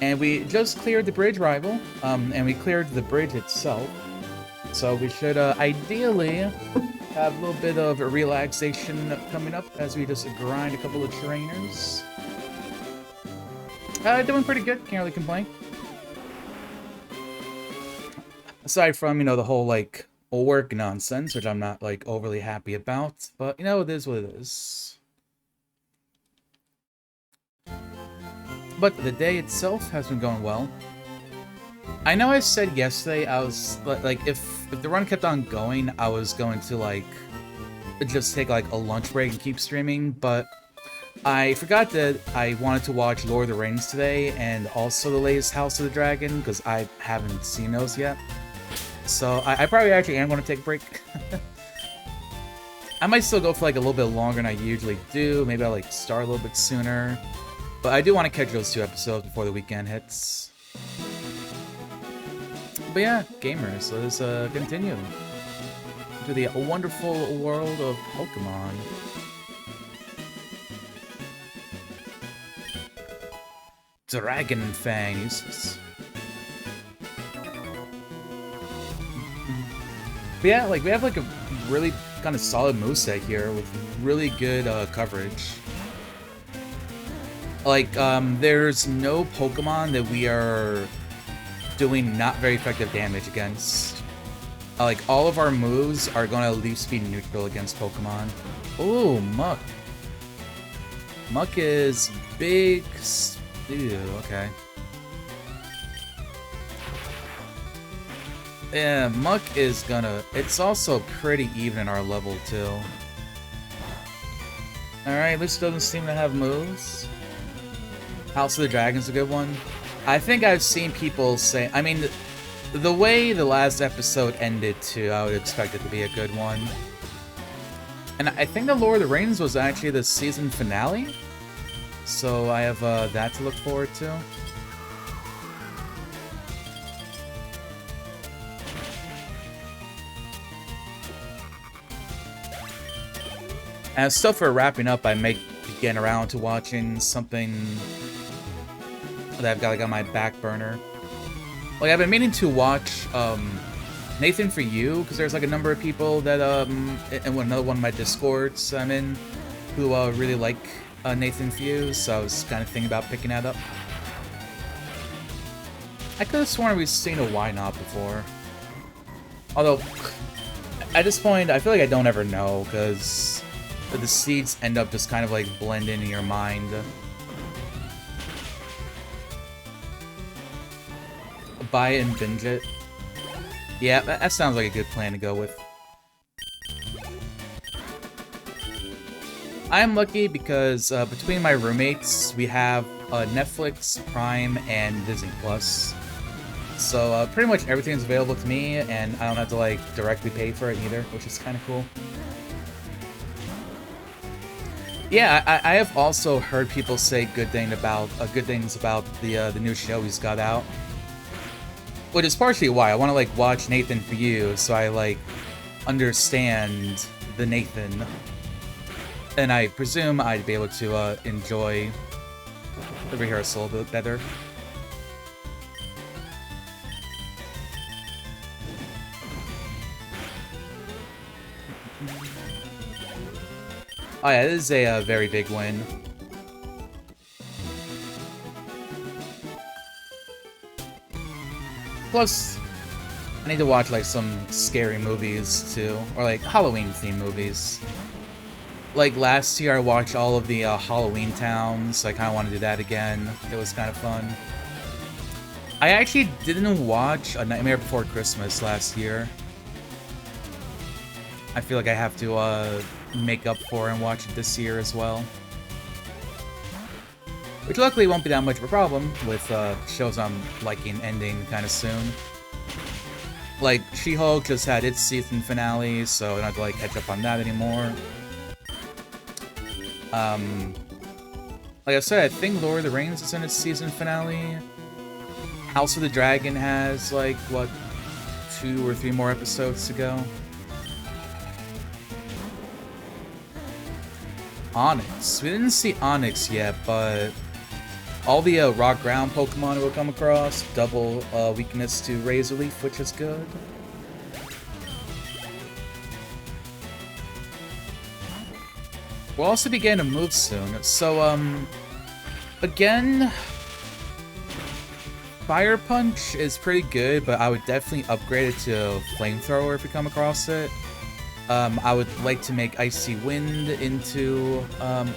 And we just cleared the bridge rival, and we cleared the bridge itself. So we should ideally have a little bit of a relaxation coming up as we just grind a couple of trainers. Doing pretty good, can't really complain. Aside from, the whole, like, work nonsense, which I'm not, like, overly happy about. But, it is what it is. But the day itself has been going well. I know I said yesterday I was, like, if the run kept on going, I was going to, like, just take, like, a lunch break and keep streaming, but I forgot that I wanted to watch Lord of the Rings today, and also the latest House of the Dragon, because I haven't seen those yet. So I probably actually am going to take a break. I might still go for like a little bit longer than I usually do. Maybe I'll like start a little bit sooner. But I do want to catch those 2 episodes before the weekend hits. But yeah, gamers, let us continue to the wonderful world of Pokemon. Dragon Fang uses. But yeah, like we have like a really kind of solid moveset here with really good coverage. Like, there's no Pokemon that we are doing not very effective damage against. Like, all of our moves are going to at least be neutral against Pokemon. Ooh, Muck. Muck is big. Ew, okay. Yeah, Muck is gonna... It's also pretty even in our level, too. Alright, this doesn't seem to have moves. House of the Dragon's a good one. I think I've seen people say... I mean, the way the last episode ended, too, I would expect it to be a good one. And I think the Lord of the Rings was actually the season finale. So I have that to look forward to. As stuff for wrapping up, I may be getting around to watching something that I've got like on my back burner. Like I've been meaning to watch Nathan For You, because there's like a number of people that and another one of my Discords I'm in who really like Nathan For You, so I was kind of thinking about picking that up. I could have sworn we've seen a Why Not before. Although, at this point, I feel like I don't ever know, because the seeds end up just kind of like blend into your mind. Buy it and binge it. Yeah, that sounds like a good plan to go with. I'm lucky because between my roommates, we have Netflix, Prime, and Disney Plus. So pretty much everything's available to me, and I don't have to like directly pay for it either, which is kind of cool. Yeah, I have also heard people say good things about the new show he's got out, which is partially why I want to like watch Nathan For You, so I like understand the Nathan, and I presume I'd be able to enjoy the rehearsal a bit better. Oh yeah, this is a very big win. Plus, I need to watch like some scary movies too, or like Halloween-themed movies. Like last year I watched all of the Halloween Towns, so I kind of want to do that again. It was kind of fun. I actually didn't watch A Nightmare Before Christmas last year. I feel like I have to make up for and watch it this year as well. Which luckily won't be that much of a problem with shows I'm liking ending kind of soon. Like, She-Hulk just had its season finale, so I don't have to like catch up on that anymore. Like I said, I think Lord of the Rings is in its season finale. House of the Dragon has like, what, 2 or 3 more episodes to go. Onyx. We didn't see Onyx yet, but All the rock ground Pokemon we'll come across, double weakness to Razor Leaf, which is good. We'll also be getting a move soon. So, again, Fire Punch is pretty good, but I would definitely upgrade it to Flamethrower if we come across it. I would like to make Icy Wind into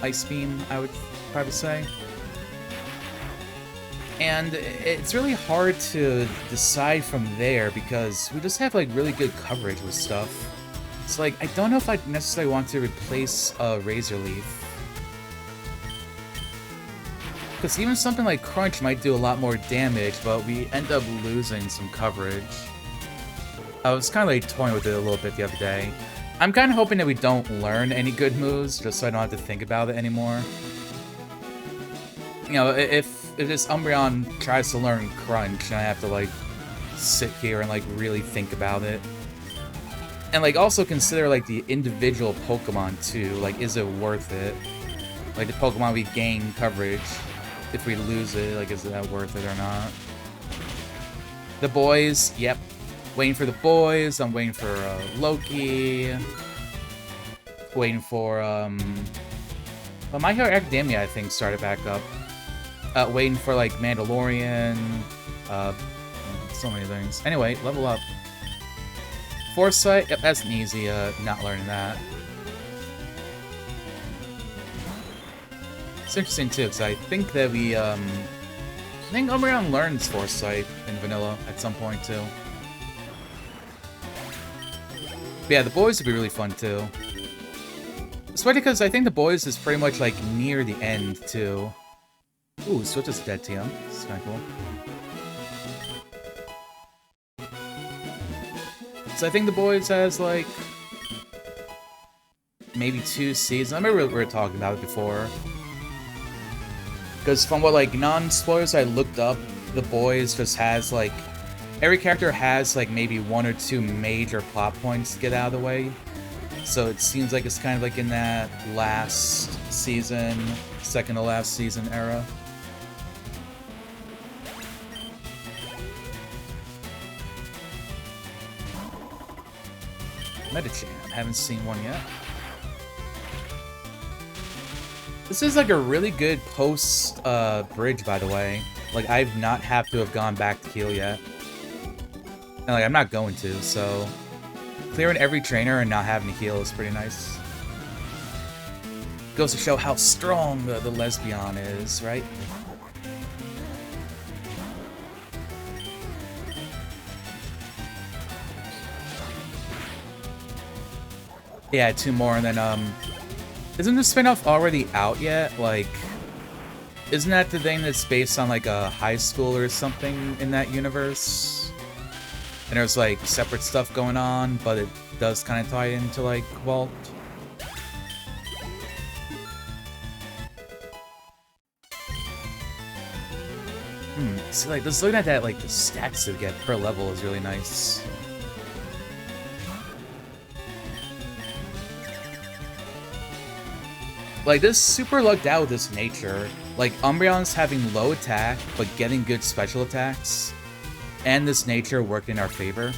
Ice Beam, I would probably say. And it's really hard to decide from there because we just have like really good coverage with stuff. It's like, I don't know if I necessarily want to replace Razor Leaf. Because even something like Crunch might do a lot more damage, but we end up losing some coverage. I was kind of like toying with it a little bit the other day. I'm kind of hoping that we don't learn any good moves, just so I don't have to think about it anymore. You know, if this Umbreon tries to learn Crunch, and I have to like sit here and like really think about it. And, like, also consider, like, the individual Pokemon, too. Like, is it worth it? Like, the Pokemon we gain coverage. If we lose it, like, is that worth it or not? The boys, yep. Waiting for the boys. I'm waiting for, Loki. Waiting for, well, My Hero Academia, I think, started back up. Waiting for, like, Mandalorian. So many things. Anyway, level up. Foresight, yep, that's an easy, not learning that. It's interesting, too, because I think that I think Umbreon learns Foresight in Vanilla at some point, too. But yeah, the boys would be really fun, too. Especially because I think the boys is pretty much, like, near the end, too. Ooh, switches to Dead TM. This is kind of cool. So I think the boys has, like, maybe 2 seasons. I remember we were talking about it before. Because from what, like, non-spoilers I looked up, the boys just has, like, every character has, like, maybe 1 or 2 major plot points to get out of the way. So it seems like it's kind of like in that last season, second to last season era. Metachan, haven't seen one yet. This is like a really good post bridge, by the way. Like, I've not have to have gone back to heal yet. And like, I'm not going to, so clearing every trainer and not having to heal is pretty nice. Goes to show how strong the lesbian is, right? Yeah, 2 more, and then, isn't the spin-off already out yet? Like, isn't that the thing that's based on, like, a high school or something in that universe? And there's, like, separate stuff going on, but it does kind of tie into, like, Vault. See, like, just looking at that, like, the stats they get per level is really nice. Like, this super lucked out with this nature. Like, Umbreon's having low attack, but getting good special attacks. And this nature worked in our favor.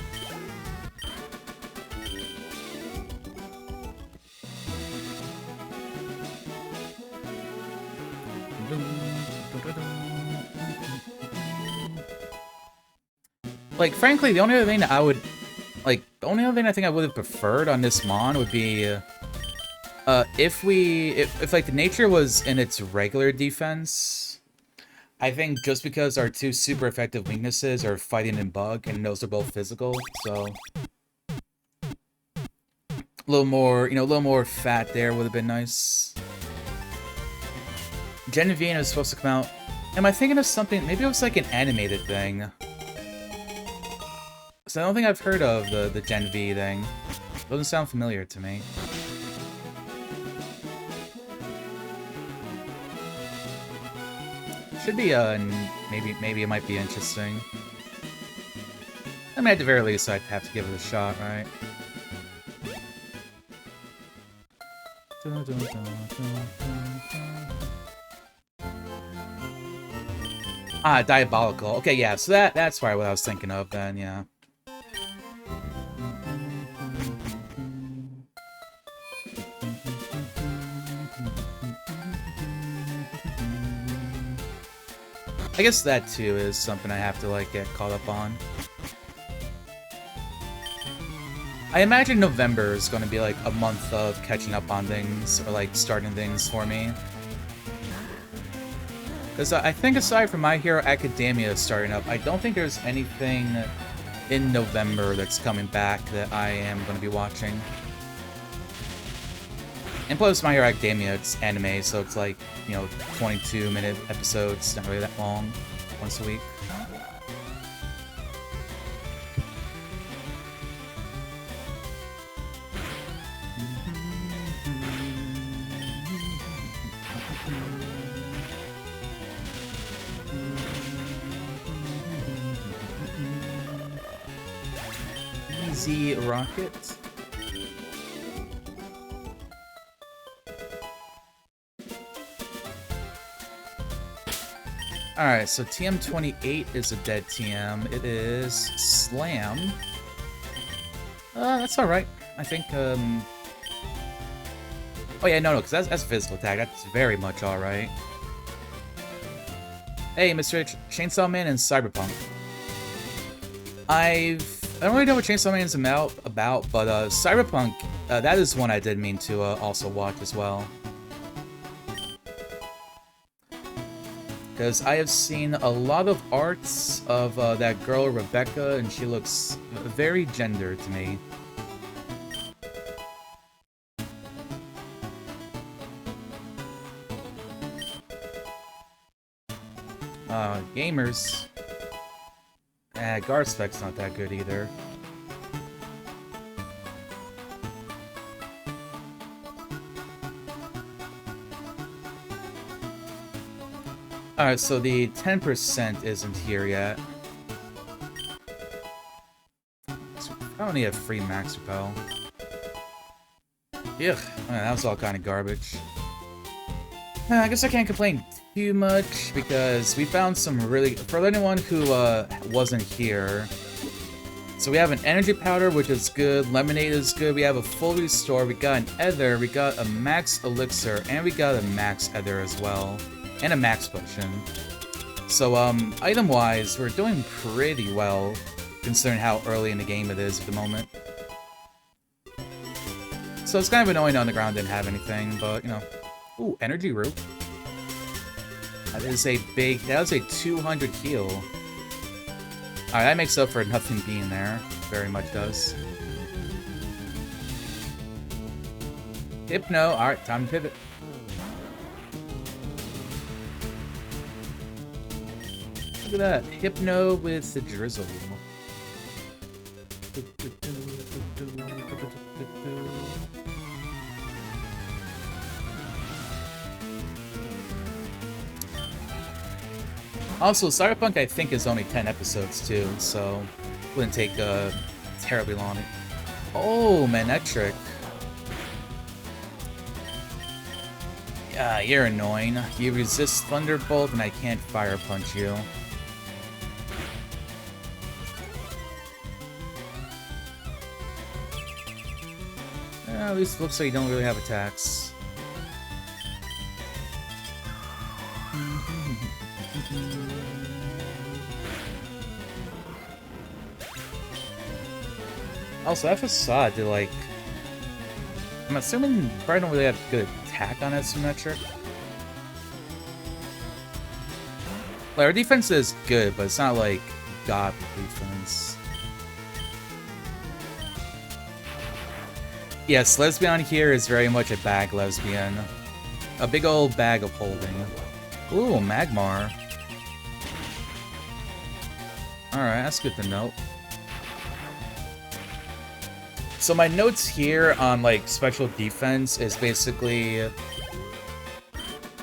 Like, frankly, the only other thing that I would... Like, the only other thing I think I would have preferred on this Mon would be... if like the nature was in its regular defense, I think just because our 2 super effective weaknesses are fighting and bug, and those are both physical, so a little more, you know, a little more fat there would have been nice. Genevieve is supposed to come out. Am I thinking of something? Maybe it was like an animated thing. So I don't think I've heard of the Gen V thing. Doesn't sound familiar to me. Should be, maybe it might be interesting. I mean, at the very least, I'd have to give it a shot, right? Ah, Diabolical. Okay, yeah, so that's probably what I was thinking of then, yeah. I guess that too is something I have to like get caught up on. I imagine November is going to be like a month of catching up on things or like starting things for me. Because I think aside from My Hero Academia starting up, I don't think there's anything in November that's coming back that I am going to be watching. And plus, My Hero Academia, it's anime, so it's like, you know, 22-minute episodes, not really that long, once a week. Easy Rocket. Alright, so TM28 is a dead TM. It is Slam. That's alright. I think, Oh yeah, no, because that's physical attack. That's very much alright. Hey, Mr. Chainsaw Man and Cyberpunk. I don't really know what Chainsaw Man is about, but Cyberpunk, that is one I did mean to also watch as well. Because I have seen a lot of arts of that girl, Rebecca, and she looks very gendered to me. Gamers. Guard spec's not that good either. Alright, so the 10% isn't here yet. So I don't need a free max repel. Ugh, that was all kind of garbage. I guess I can't complain too much, because we found some really... For anyone who wasn't here... So we have an energy powder, which is good, lemonade is good, we have a full restore, we got an ether, we got a max elixir, and we got a max ether as well. And a max potion. So, item-wise, we're doing pretty well, considering how early in the game it is at the moment. So it's kind of annoying on the ground didn't have anything, but, you know. Ooh, energy root. That was a 200 heal. Alright, that makes up for nothing being there. Very much does. Hypno, alright, time to pivot. Look at that, Hypno with the drizzle. Also, Cyberpunk I think is only 10 episodes too, so wouldn't take terribly long. Oh, Manectric. Yeah, you're annoying. You resist Thunderbolt and I can't Fire Punch you. At least it looks like you don't really have attacks. Also, that facade did like... I'm assuming probably don't really have good attack on Asymmetric. Like, our defense is good, but it's not like god defense. Yes, Lesbian here is very much a bag lesbian. A big old bag of holding. Ooh, Magmar. Alright, that's good to note. So my notes here on, like, special defense is basically...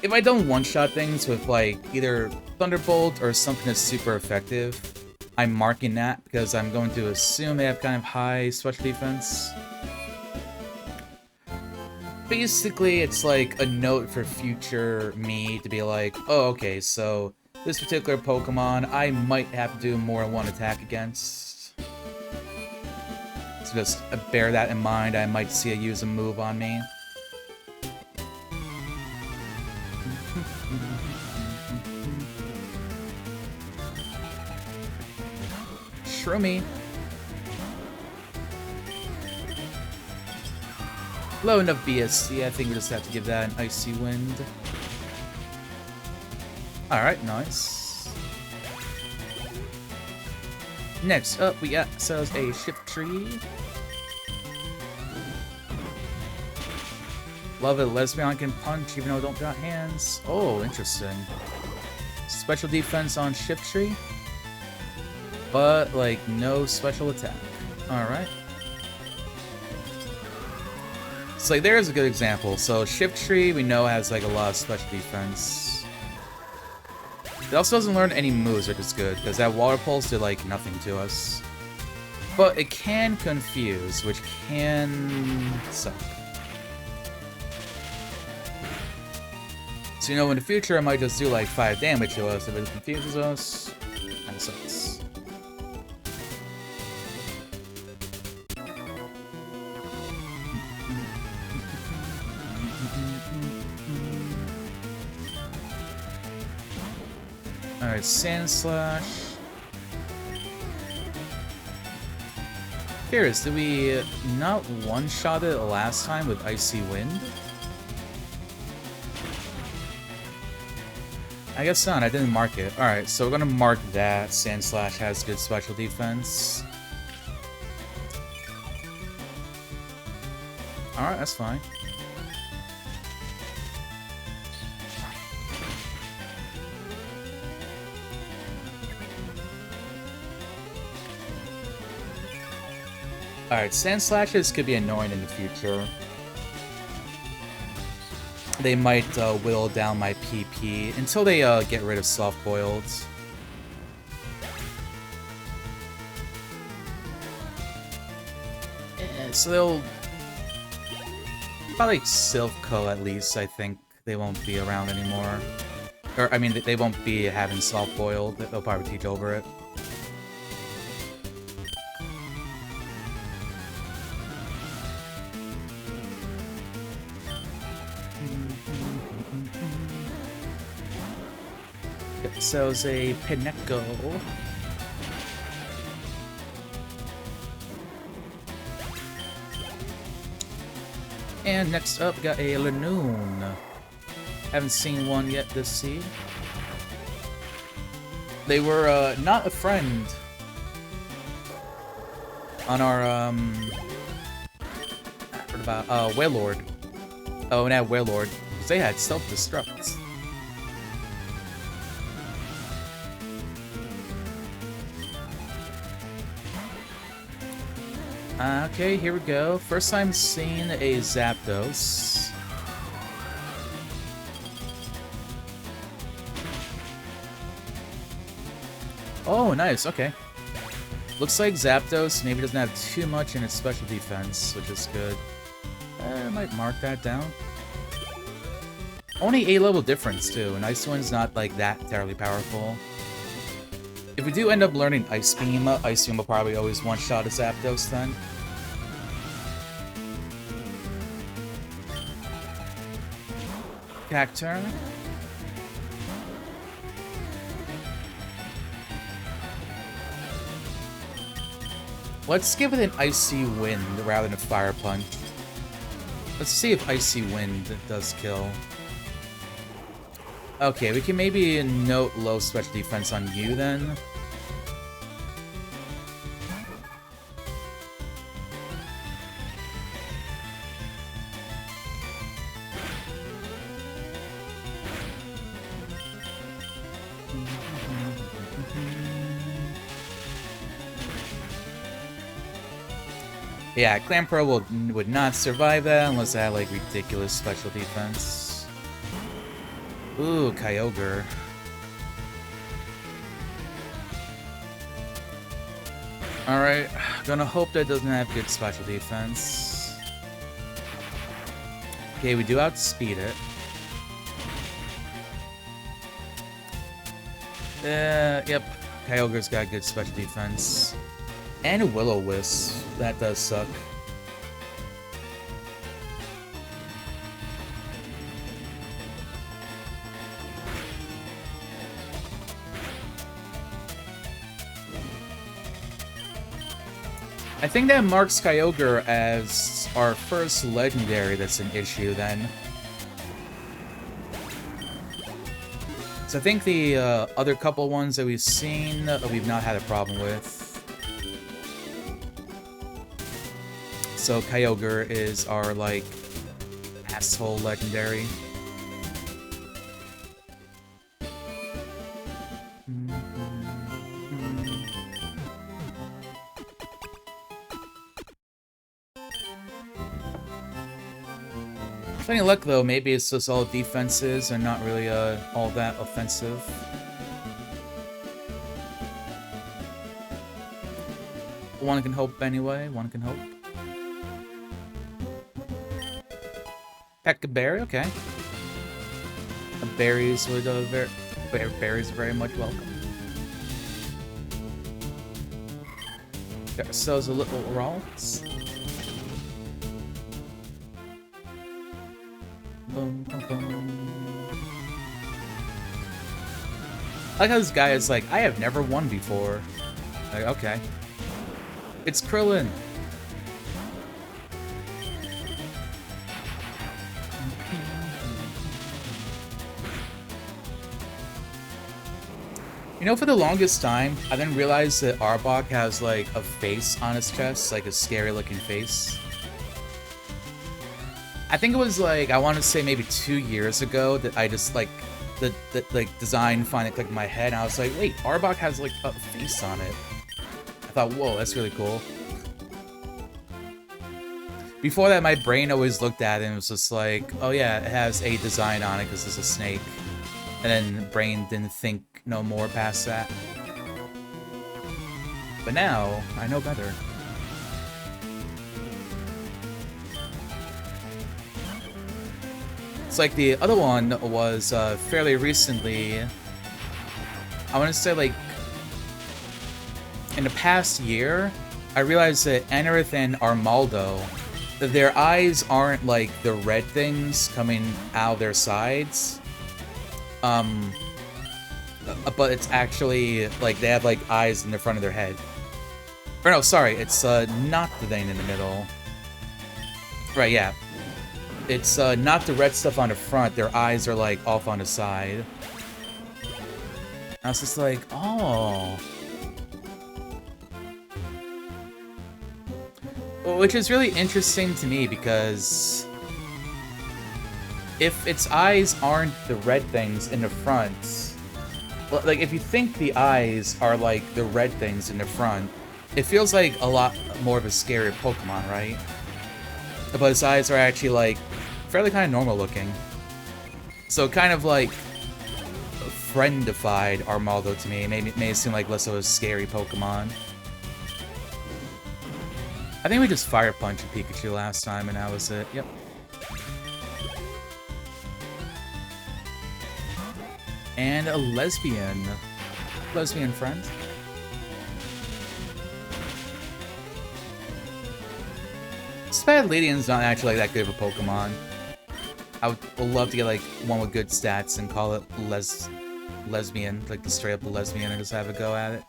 If I don't one-shot things with, like, either Thunderbolt or something that's super effective, I'm marking that because I'm going to assume they have kind of high special defense. Basically, it's like a note for future me to be like, oh, okay, so This particular Pokemon, I might have to do more than one attack against. So just bear that in mind. I might see it use a move on me. Shroomy. Low enough BSC, I think we just have to give that an Icy Wind. Alright, nice. Next up, we got ourselves a Shift Tree. Love it, Lesbian can punch even though it don't got hands. Oh, interesting. Special defense on Shift Tree, but, like, no special attack. Alright. So, like, there's a good example. So, Shift Tree, we know, has, like, a lot of special defense. It also doesn't learn any moves, which is good, because that Water Pulse did, like, nothing to us. But it can confuse, which can suck. So, you know, in the future, I might just do, like, 5 damage to us if it confuses us. That sucks. Alright, Sand Slash. Curious, did we not one-shot it last time with Icy Wind? I guess not, I didn't mark it. Alright, so we're gonna mark that. Sand Slash has good special defense. Alright, that's fine. Alright, Sand Slashes could be annoying in the future. They might whittle down my PP until they get rid of Soft Boiled. So they'll... Probably Silph at least, I think. They won't be around anymore. Or, I mean, they won't be having Soft Boiled. They'll probably teach over it. So it's a Pineco. And next up, got a Lanoon. Haven't seen one yet this seed. They were not a friend on our what about Wailord. Oh, and Wailord, because they had self-destruct. Okay, here we go. First time seeing a Zapdos. Oh, nice, okay. Looks like Zapdos maybe doesn't have too much in its special defense, which is good. I might mark that down. Only A-level difference, too, and Ice Wind's not, like, that terribly powerful. If we do end up learning Ice Beam will probably always one-shot a Zapdos then. Cacturn. Let's give it an Icy Wind rather than a Fire Punch. Let's see if Icy Wind does kill. Okay, we can maybe note low special defense on you then. Yeah, Clamperl would not survive that unless it had, like, ridiculous special defense. Ooh, Kyogre. Alright, gonna hope that doesn't have good special defense. Okay, we do outspeed it. Yep. Kyogre's got good special defense. And a Will-O-Wisp. That does suck. I think that marks Kyogre as our first legendary that's an issue then. So I think the other couple ones that we've seen, we've not had a problem with. So Kyogre is our, like, asshole legendary. With any luck, though, maybe it's just all defenses and not really all that offensive. One can hope anyway, one can hope. Heck, a berry, okay. Berries would berries are very much welcome. Got ourselves a little Ralts. Boom, boom, boom. I like how this guy is like, I have never won before. Like, okay. It's Krillin. You know, for the longest time, I didn't realize that Arbok has, like, a face on his chest, like a scary-looking face. I think it was, like, I want to say maybe 2 years ago that I just, like, the design finally clicked in my head, and I was like, wait, Arbok has, like, a face on it. I thought, whoa, that's really cool. Before that, my brain always looked at it and was just like, oh yeah, it has a design on it because it's a snake. And then brain didn't think no more past that. But now, I know better. It's like the other one was fairly recently. I want to say like in the past year, I realized that Anorith and Armaldo, their eyes aren't like the red things coming out of their sides. But it's actually, like, they have, like, eyes in the front of their head. Or no, sorry, it's, not the thing in the middle. Right, yeah. It's, not the red stuff on the front, their eyes are, like, off on the side. I was just like, oh. Which is really interesting to me, because if its eyes aren't the red things in the front, well, like, if you think the eyes are, like, the red things in the front, it feels like a lot more of a scary Pokemon, right? But its eyes are actually, like, fairly kind of normal looking. So kind of, like, friendified Armaldo to me. Made it seem like less of a scary Pokemon. I think we just Fire Punched Pikachu last time, and that was it. Yep. And a lesbian friend. Spadledian's not actually like that good of a Pokemon. I would love to get like one with good stats and call it lesbian, like the straight up lesbian, and just have a go at it.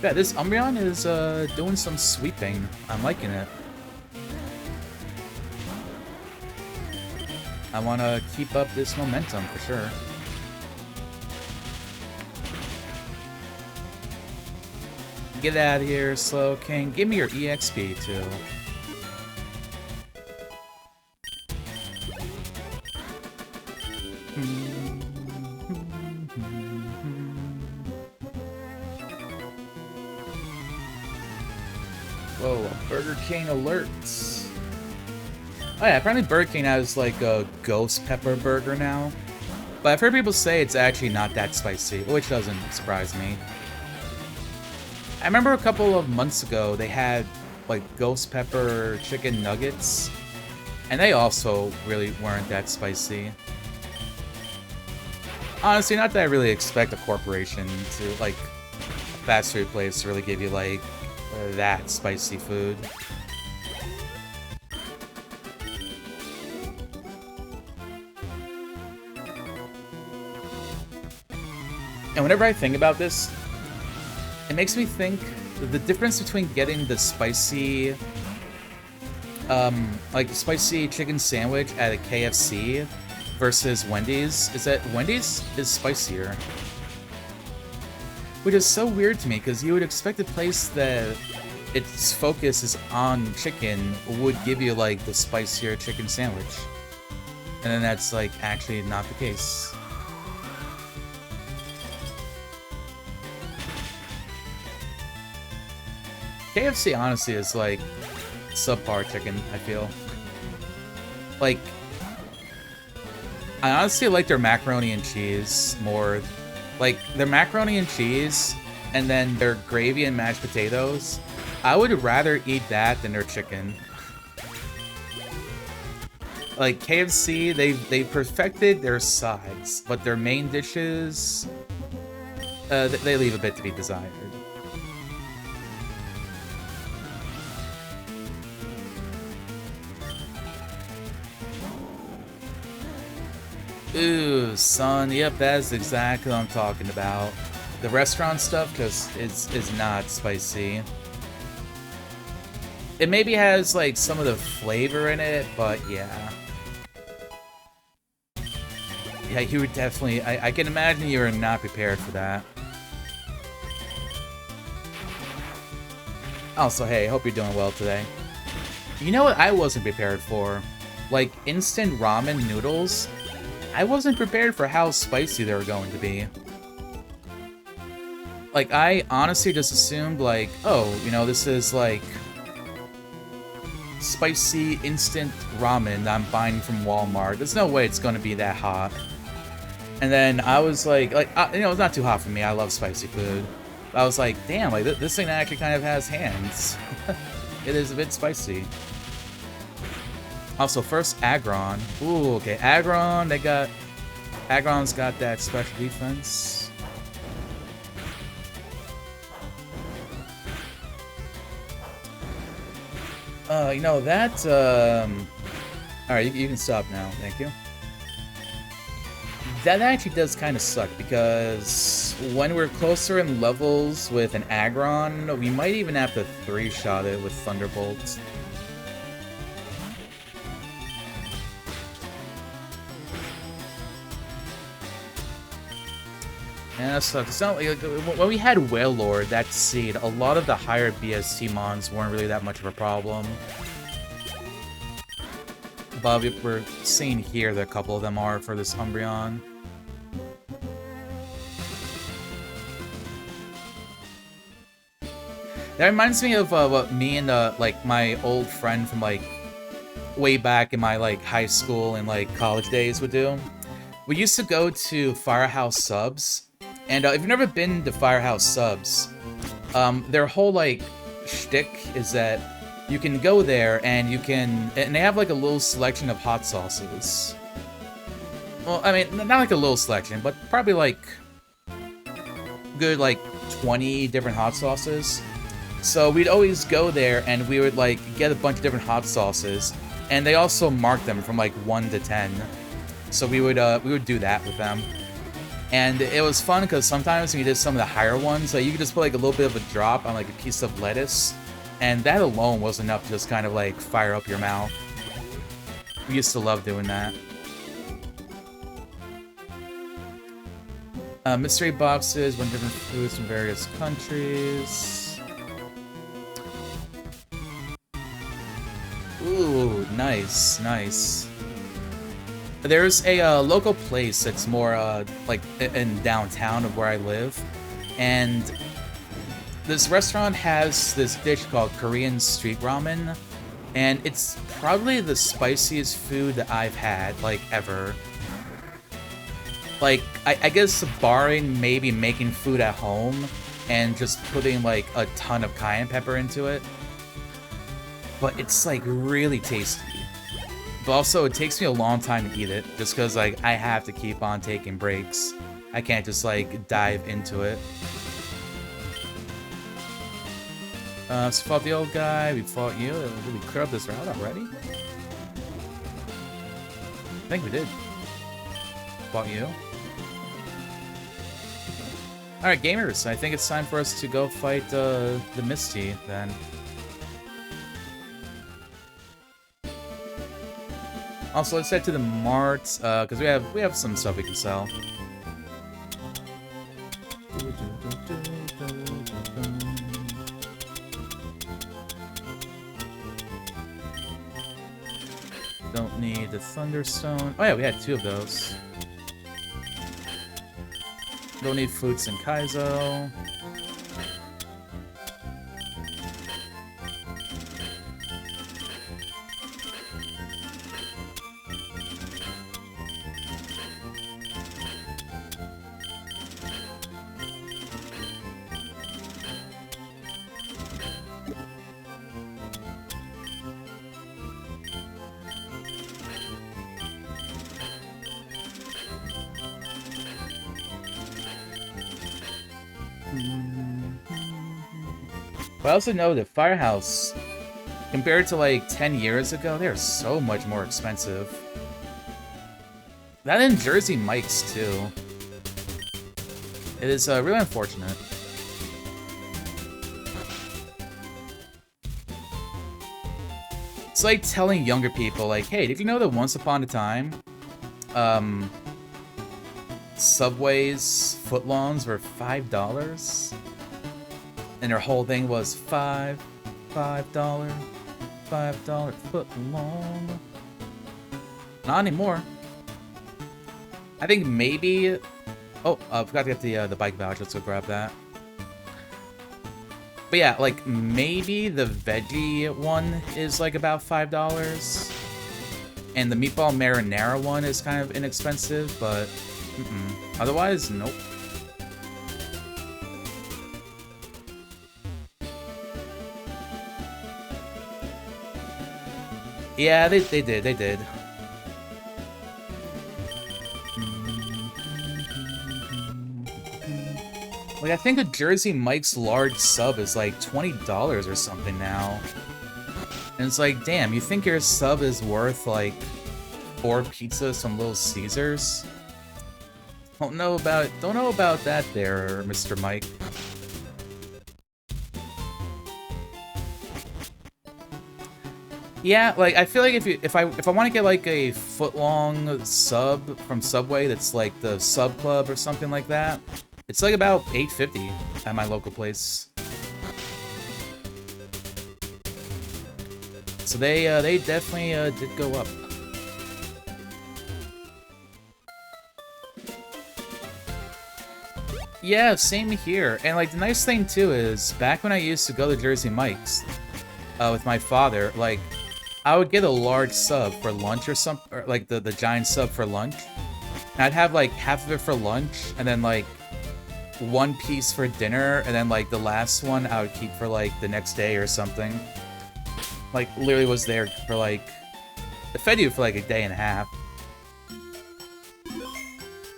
Yeah, this Umbreon is doing some sweeping. I'm liking it. I want to keep up this momentum for sure. Get out of here, Slow King. Give me your EXP too. Whoa, a Burger King alerts. Oh yeah, apparently Burger King has like a ghost pepper burger now. But I've heard people say it's actually not that spicy, which doesn't surprise me. I remember a couple of months ago they had like ghost pepper chicken nuggets. And they also really weren't that spicy. Honestly, not that I really expect a corporation to, like, a fast food place to really give you, like, that spicy food. And whenever I think about this, it makes me think the difference between getting the spicy, like the spicy chicken sandwich at a KFC versus Wendy's is that Wendy's is spicier. Which is so weird to me, because you would expect a place that its focus is on chicken would give you, like, the spicier chicken sandwich. And then that's, like, actually not the case. KFC, honestly, is, like, subpar chicken, I feel. Like, I honestly like their macaroni and cheese more. Like, their macaroni and cheese, and then their gravy and mashed potatoes. I would rather eat that than their chicken. Like, KFC, they've perfected their sides, but their main dishes, they leave a bit to be desired. Ooh, son, yep, that's exactly what I'm talking about. The restaurant stuff just is not spicy. It maybe has, like, some of the flavor in it, but yeah. Yeah, you were definitely... I can imagine you were not prepared for that. Also, hey, I hope you're doing well today. You know what I wasn't prepared for? Like, instant ramen noodles? I wasn't prepared for how spicy they were going to be. Like, I honestly just assumed, like, oh, you know, this is, like, spicy instant ramen that I'm buying from Walmart. There's no way it's going to be that hot. And then I was like, you know, it's not too hot for me. I love spicy food. But I was like, damn, like, this thing actually kind of has hands. It is a bit spicy. Also, first, Aggron. Ooh, okay, Aggron, Aggron's got that special defense. You know, that, alright, you can stop now, thank you. That actually does kind of suck, because when we're closer in levels with an Aggron, we might even have to 3-shot it with Thunderbolts. Yeah, that sucks. It's not like, when we had Wailord, that seed, a lot of the higher BST mons weren't really that much of a problem. But we're seeing here that a couple of them are for this Umbreon. That reminds me of what me and like my old friend from like way back in my like high school and like college days would do. We used to go to Firehouse Subs, and if you've never been to Firehouse Subs, their whole like shtick is that you can go there and and they have like a little selection of hot sauces. Well, I mean, not like a little selection, but probably like good like 20 different hot sauces. So we'd always go there and we would like get a bunch of different hot sauces, and they also marked them from like 1 to 10. So we would do that with them. And it was fun because sometimes when you did some of the higher ones, like you could just put like a little bit of a drop on like a piece of lettuce, and that alone was enough to just kind of like fire up your mouth. We used to love doing that. Mystery boxes, 1 different foods from various countries. Ooh, nice, nice. There's a local place that's more like in downtown of where I live, and this restaurant has this dish called Korean street ramen, and it's probably the spiciest food that I've had like ever. Like, I guess barring maybe making food at home and just putting like a ton of cayenne pepper into it, but it's like really tasty. But also, it takes me a long time to eat it, just because, like, I have to keep on taking breaks. I can't just, like, dive into it. So fought the old guy, we fought you. Did we clear up this route already? I think we did. Fought you. Alright, gamers, I think it's time for us to go fight the Misty, then. Also, let's head to the mart, because we have some stuff we can sell. Don't need the Thunderstone. Oh yeah, we had 2 of those. Don't need Flutes and Kaizo. But I also know that Firehouse, compared to like 10 years ago, they're so much more expensive. That in Jersey Mike's too. It is really unfortunate. It's like telling younger people, like, hey, did you know that once upon a time, Subway's footlongs were $5? And their whole thing was $5 footlong. Not anymore. I think maybe... Oh, I forgot to get the bike voucher, so grab that. But yeah, like, maybe the veggie one is like about $5. And the meatball marinara one is kind of inexpensive, but... Otherwise, nope. Yeah, they did. Like, I think a Jersey Mike's large sub is like $20 or something now. And it's like, damn, you think your sub is worth like 4 pizzas from Little Caesars? Don't know about that there, Mr. Mike. Yeah, like I feel like if I want to get like a footlong sub from Subway that's like the Sub Club or something like that, it's like about $8.50 at my local place. So they definitely did go up. Yeah, same here. And like the nice thing too is back when I used to go to Jersey Mike's with my father, like I would get a large sub for lunch or something, or like the giant sub for lunch. And I'd have like half of it for lunch, and then like 1 piece for dinner, and then like the last one I would keep for like the next day or something. Like literally was there for like, it fed you for like a day and a half.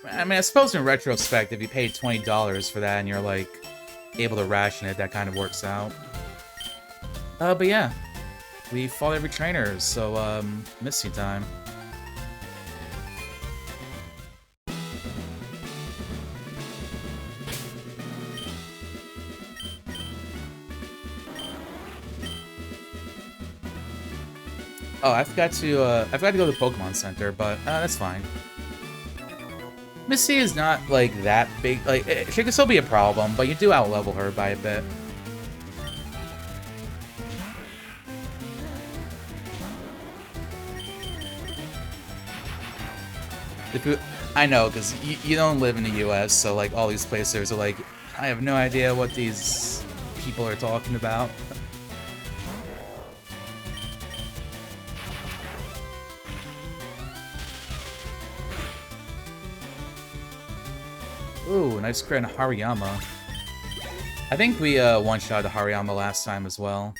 I mean, I suppose in retrospect, if you paid $20 for that and you're like able to ration it, that kind of works out. But yeah. We fought every trainer, so, Misty time. Oh, I forgot to go to the Pokemon Center, but, that's fine. Misty is not, like, that big, like, she could still be a problem, but you do outlevel her by a bit. I know, because you don't live in the US, so like all these places are like, I have no idea what these people are talking about. Ooh, nice crit on Hariyama. I think we one-shot Hariyama last time as well.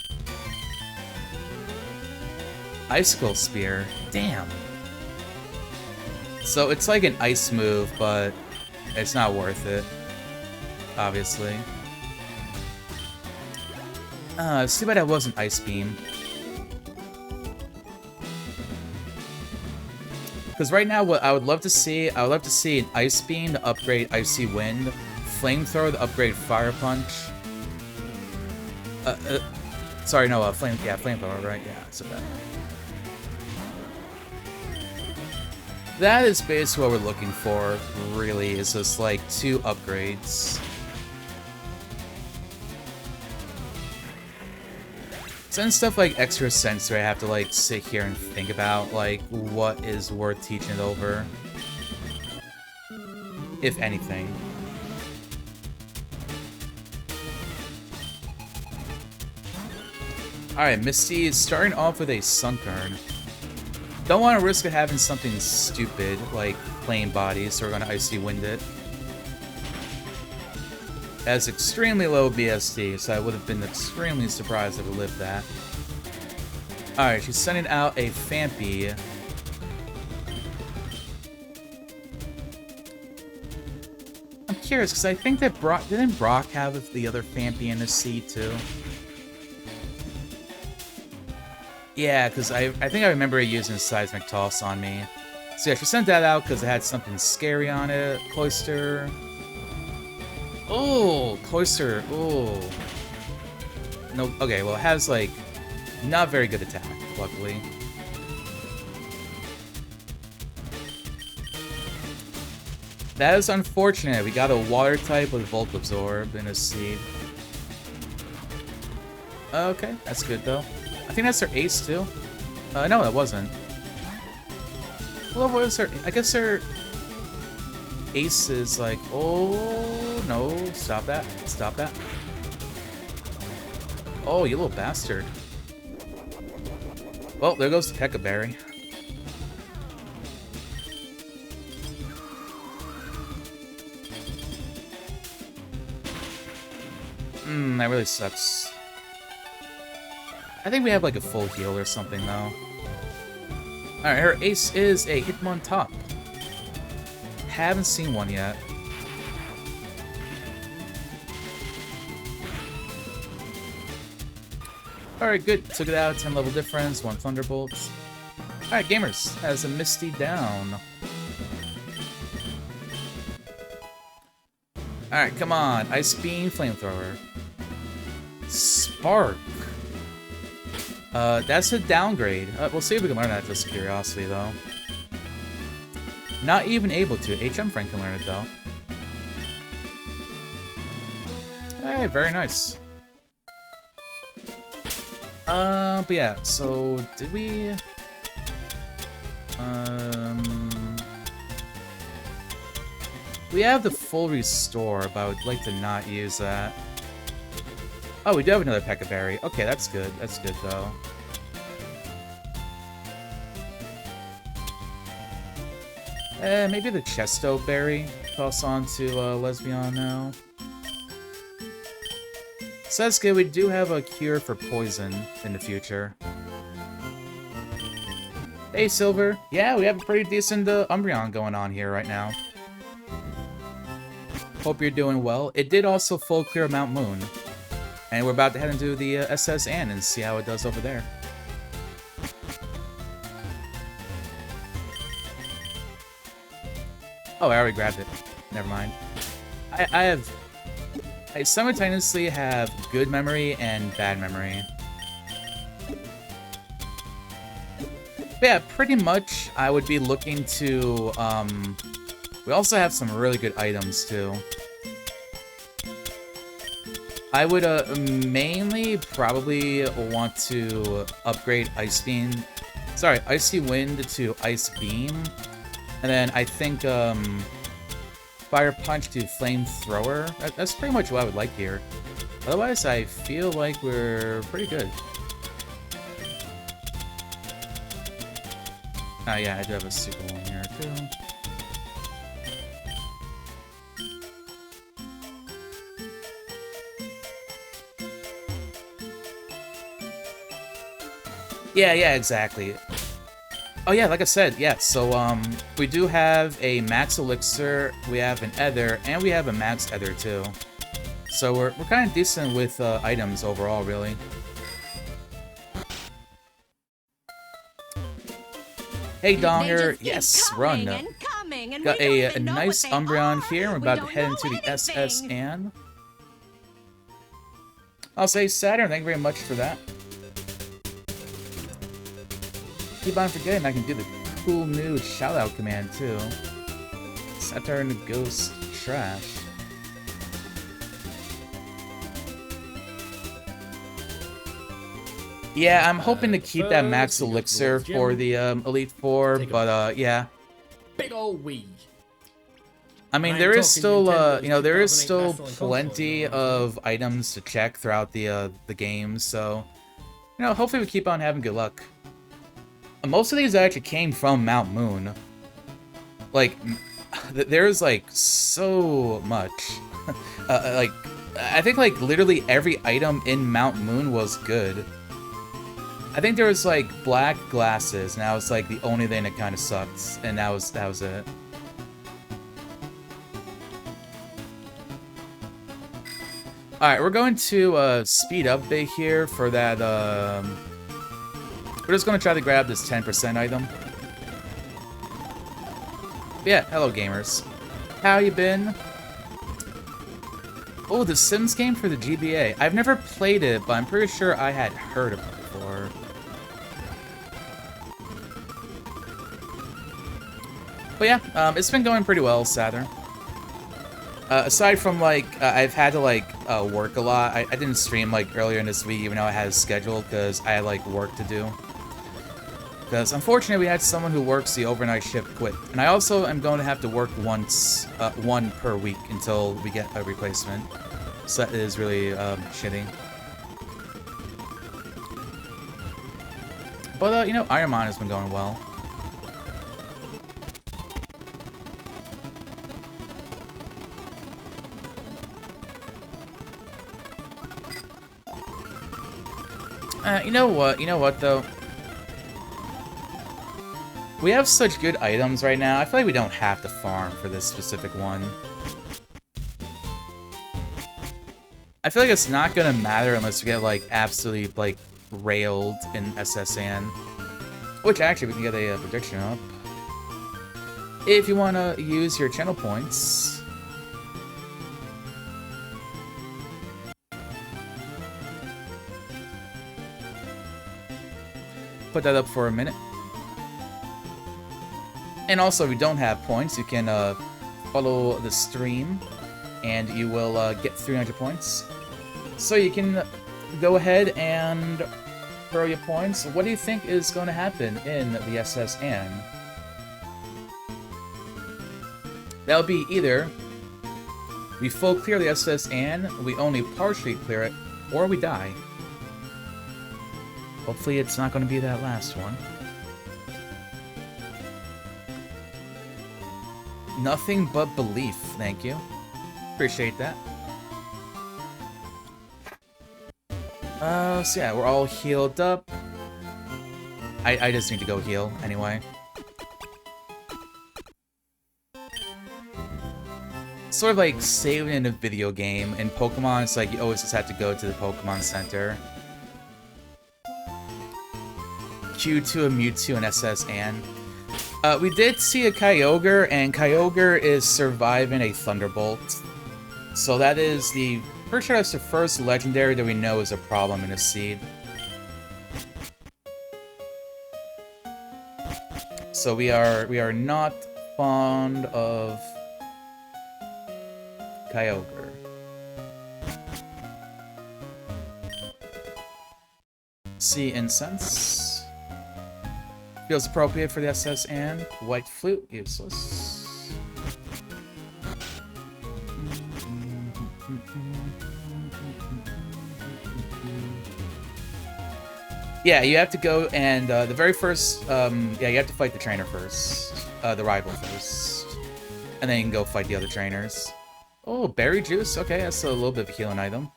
Icicle Spear. Damn. So it's like an ice move, but it's not worth it. Obviously. It's too bad that wasn't Ice Beam. Because right now, what I would love to see, an Ice Beam to upgrade Icy Wind, Flamethrower to upgrade Fire Punch. Sorry, no, Flamethrower, right? Yeah, I said that. That is basically what we're looking for, really, is just like 2 upgrades. And stuff like Extra Sensory, I have to like sit here and think about like what is worth teaching it over, if anything. Alright, Misty is starting off with a Sunkern. Don't want to risk it having something stupid like Flame Body, so we're going to Icy Wind it. It has extremely low BSD, so I would have been extremely surprised if it lived that. Alright, she's sending out a Phanpy. I'm curious, because I think that didn't Brock have the other Phanpy in his seed too? Yeah, because I think I remember using Seismic Toss on me. So yeah, she sent that out because it had something scary on it. Cloister. Oh, Cloister. Oh. No, okay, well, it has, like, not very good attack, luckily. That is unfortunate. We got a water type with Volt Absorb in a seed. Okay, that's good, though. I think that's her ace, too. No, that wasn't. Well, what was her... I guess her... ace is like, oh, no, stop that, stop that. Oh, you little bastard. Well, there goes the Pekka Berry. That really sucks. I think we have like a full heal or something, though. Alright, her ace is a Hitmon top. Haven't seen one yet. Alright, good. Took it out, 10 level difference, 1 Thunderbolt. Alright, Gamers has a Misty down. Alright, come on. Ice Beam, Flamethrower. Spark. That's a downgrade. We'll see if we can learn that just curiosity, though. Not even able to. HM Frank can learn it, though. Hey, very nice. But yeah, so did we... We have the full restore, but I would like to not use that. Oh, we do have another Pekka Berry. Okay, that's good. That's good, though. Maybe the Chesto Berry. Toss on to Lesbian now. So that's good. We do have a cure for poison in the future. Hey, Silver. Yeah, we have a pretty decent Umbreon going on here right now. Hope you're doing well. It did also full clear Mount Moon. And we're about to head into the SS Anne and see how it does over there. Oh, I already grabbed it. Never mind. I simultaneously have good memory and bad memory. But yeah, pretty much I would be looking to, we also have some really good items too. I would mainly probably want to upgrade Icy Wind to Ice Beam. And then I think Fire Punch to Flamethrower. That's pretty much what I would like here. Otherwise, I feel like we're pretty good. Oh yeah, I do have a super one here too. Yeah, exactly. Oh yeah, like I said, yeah, so we do have a max elixir, we have an ether, and we have a max ether too. So we're kind of decent with items overall, really. Hey Donger, yes, run. Got a nice Umbreon here, we're about to head into the SSN. I'll say Saturn, thank you very much for that. Keep on forgetting I can do the cool new shoutout command too. Saturn Ghost Trash. Yeah, I'm hoping to keep that max elixir for the Elite Four, but yeah. Big ol' Wii. I mean, there is still, you know, there is still plenty of items to check throughout the game, so, you know, hopefully we keep on having good luck. Most of these actually came from Mount Moon. Like, there's, like, so much. Like, I think, like, literally every item in Mount Moon was good. I think there was, like, black glasses, and that was, like, the only thing that kind of sucked, and that was it. Alright, we're going to speed up bit here for that, we're just going to try to grab this 10% item. Yeah, hello gamers. How you been? Oh, the Sims game for the GBA. I've never played it, but I'm pretty sure I had heard of it before. But yeah, it's been going pretty well, Saturn. Aside from, like, I've had to, like, work a lot. I didn't stream, like, earlier in this week, even though I had a schedule, because I had, like, work to do. Because, unfortunately, we had someone who works the overnight shift quit. And I also am going to have to work one per week until we get a replacement. So that is really, shitty. But, you know, Ironmon has been going well. You know what, though? We have such good items right now, I feel like we don't have to farm for this specific one. I feel like it's not gonna matter unless we get, like, absolutely, like, railed in SSN. Which, actually, we can get a prediction up. If you want to use your channel points. Put that up for a minute. And also, if you don't have points, you can follow the stream, and you will get 300 points. So you can go ahead and throw your points. What do you think is going to happen in the SSN? That'll be either we full clear the SSN, we only partially clear it, or we die. Hopefully it's not going to be that last one. Nothing but belief, thank you. Appreciate that. So yeah, we're all healed up. I just need to go heal, anyway. Sort of like saving in a video game. In Pokemon, it's like you always just have to go to the Pokemon Center. Q2, a Mewtwo, and SSN. We did see a Kyogre, and Kyogre is surviving a Thunderbolt. So that is the... Pretty sure that's the first legendary that we know is a problem in a seed. So we are not fond of Kyogre. Sea Incense. Feels appropriate for the SSN. White Flute, useless. Yeah, you have to go and the very first, yeah, you have to fight the trainer first. The rival first. And then you can go fight the other trainers. Oh, berry juice. Okay, that's a little bit of a healing item.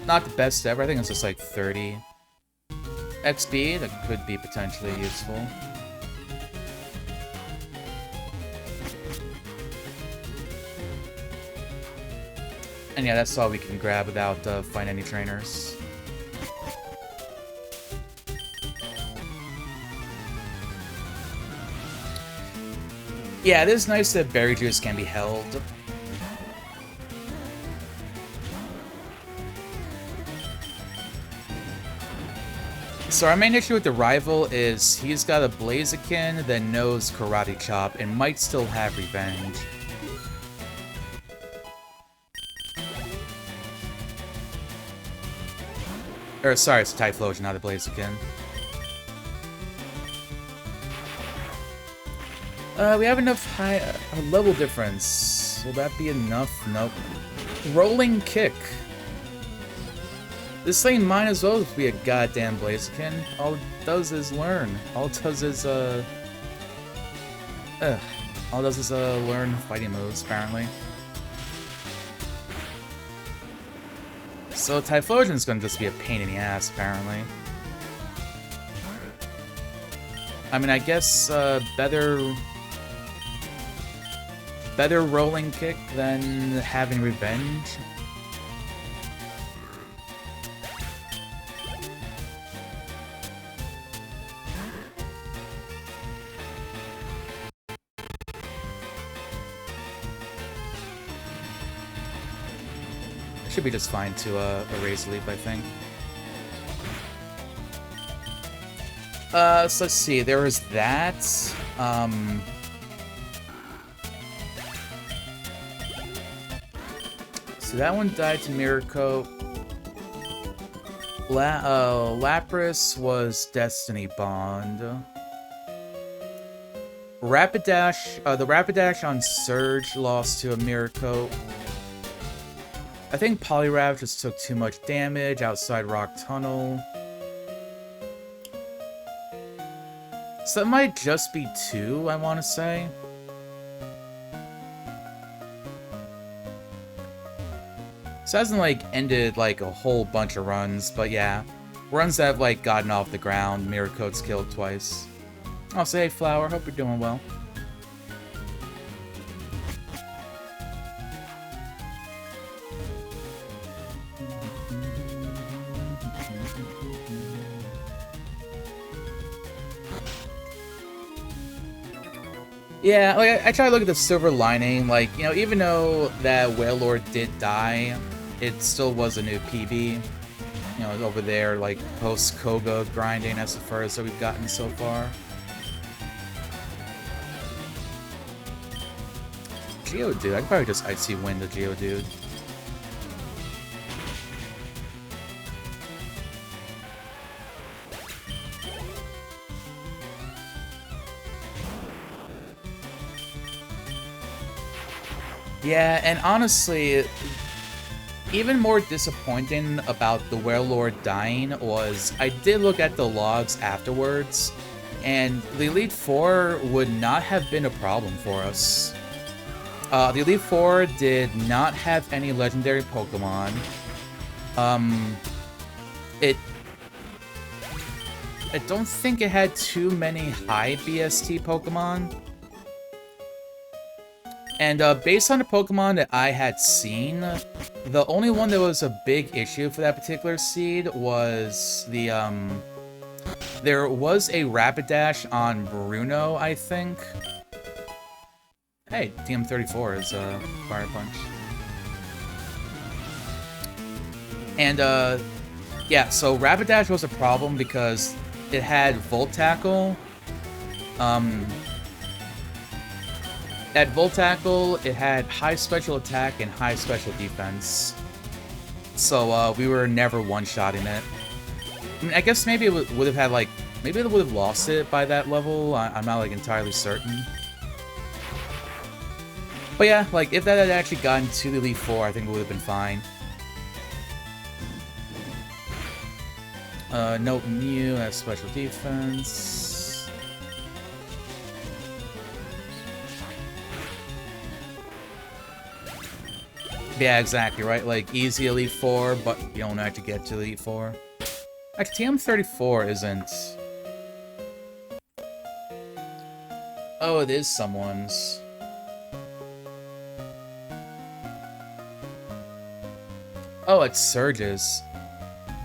Not the best ever. I think it's just like 30 XP. That could be potentially useful. And yeah, that's all we can grab without fighting any trainers. Yeah, it is nice that berry juice can be held. So our main issue with the rival is he's got a Blaziken that knows Karate Chop and might still have Revenge. Or sorry, it's a Typhlosion, not a Blaziken. We have enough high level difference. Will that be enough? Nope. Rolling Kick. This thing might as well be a goddamn Blaziken. All it does is learn. All it does is learn fighting moves, apparently. So Typhlosion's gonna just be a pain in the ass, apparently. I mean, I guess better Rolling Kick than having Revenge. Should be just fine to erase Leap, I think. So let's see, there was that. So that one died to Mirror Coat. Lapras was Destiny Bond. Rapidash, the Rapidash on Surge lost to a Mirror Coat. I think Poliwrath just took too much damage outside Rock Tunnel. So that might just be 2, I want to say. So it hasn't, like, ended, like, a whole bunch of runs, but yeah. Runs that have, like, gotten off the ground, Mirror Coat's killed twice. I'll say, hey, Flower, hope you're doing well. Yeah, like, I try to look at the silver lining, like, you know, even though that Wailord did die, it still was a new PB. You know, over there, like, post-Koga grinding, that's the furthest that we've gotten so far. Geodude, I could probably just Icy Wind the Geodude. Yeah, and honestly, even more disappointing about the Wailord dying was I did look at the logs afterwards, and the Elite Four would not have been a problem for us. The Elite Four did not have any legendary Pokemon. I don't think it had too many high BST Pokemon. And based on the Pokemon that I had seen, the only one that was a big issue for that particular seed was the, there was a Rapidash on Bruno, I think. Hey, TM34 is Fire Punch. And, yeah, so Rapidash was a problem because it had Volt Tackle. At Volt Tackle, it had high special attack and high special defense. So, we were never one-shotting it. I mean, I guess maybe it would have had, like, maybe it would have lost it by that level. I'm not, like, entirely certain. But yeah, like, if that had actually gotten to the Elite Four, I think it would have been fine. Note Mew has special defense. Yeah, exactly, right? Like, easy Elite Four, but you don't actually get to Elite Four. Actually, TM34 isn't... Oh, it is someone's. Oh, it's Surge's.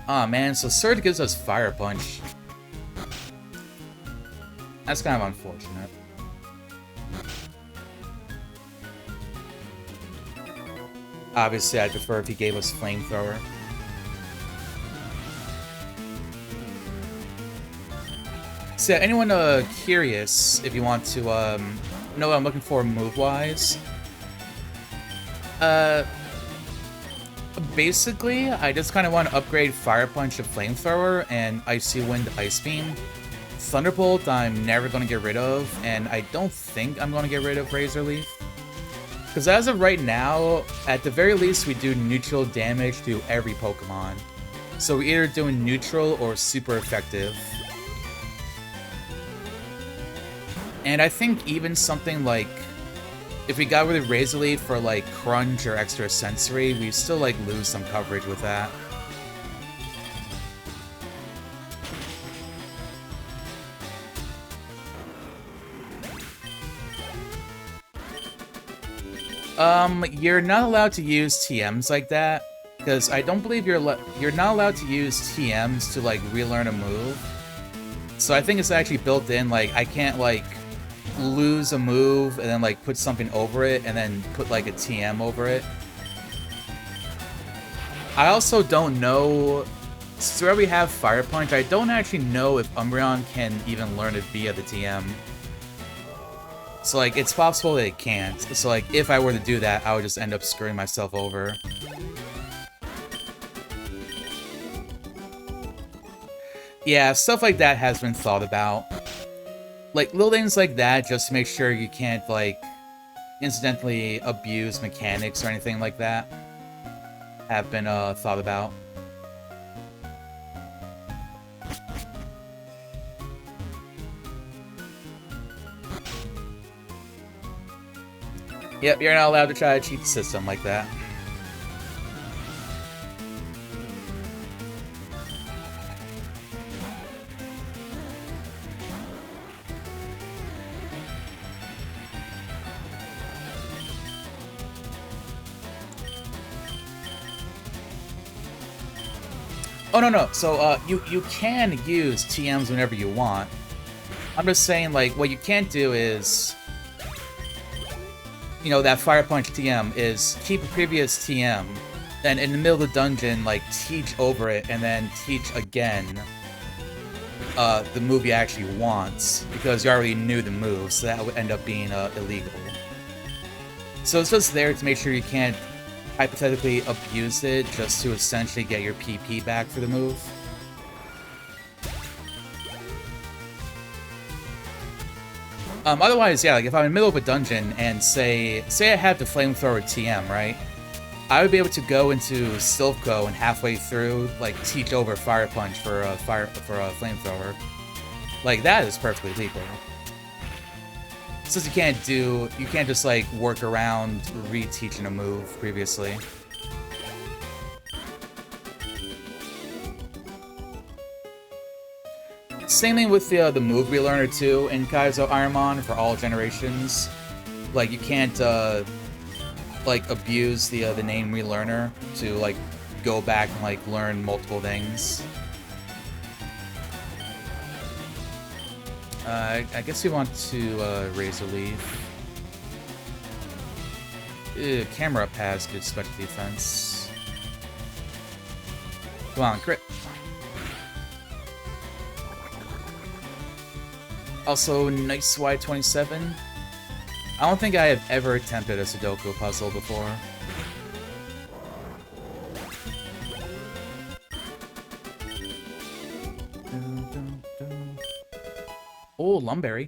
Aw, oh, man, so Surge gives us Fire Punch. That's kind of unfortunate. Obviously, I'd prefer if he gave us Flamethrower. So, yeah, anyone curious if you want to know what I'm looking for move-wise? Basically, I just kind of want to upgrade Fire Punch to Flamethrower and Icy Wind to Ice Beam. Thunderbolt, I'm never going to get rid of, and I don't think I'm going to get rid of Razor Leaf. Because as of right now, at the very least, we do neutral damage to every Pokemon. So we're either doing neutral or super effective. And I think even something like, if we got rid of Razor Leaf for like Crunch or Extra Sensory, we still like lose some coverage with that. You're not allowed to use TMs like that, because I don't believe you're not allowed to use TMs to like relearn a move. So I think it's actually built in, like I can't like lose a move and then like put something over it and then put like a TM over it. I also don't know, since we already have Fire Punch, I don't actually know if Umbreon can even learn it via the TM. So like, it's possible that it can't. So like, if I were to do that, I would just end up screwing myself over. Yeah, stuff like that has been thought about. Like, little things like that, just to make sure you can't, like, incidentally abuse mechanics or anything like that, have been, thought about. Yep, you're not allowed to try to cheat the system like that. Oh, no. So, you can use TMs whenever you want. I'm just saying, like, what you can't do is, you know, that Fire Punch TM is keep a previous TM, then in the middle of the dungeon, like, teach over it, and then teach again the move you actually want, because you already knew the move, so that would end up being illegal. So it's just there to make sure you can't hypothetically abuse it just to essentially get your PP back for the move. Otherwise, yeah, like if I'm in the middle of a dungeon and say I have the Flamethrower TM, right? I would be able to go into Silph-Co and halfway through, like, teach over Fire Punch for a Flamethrower. Like, that is perfectly legal. Since you can't just, like, work around reteaching a move previously. Same thing with the move relearner, too, in Kaizo Ironmon for all generations. Like, you can't, like, abuse the name relearner to, like, go back and, like, learn multiple things. I guess we want to Razor Leaf. Ew, camera up has good special defense. Come on, crit. Also, nice Y27. I don't think I have ever attempted a Sudoku puzzle before. Oh, Lumberry.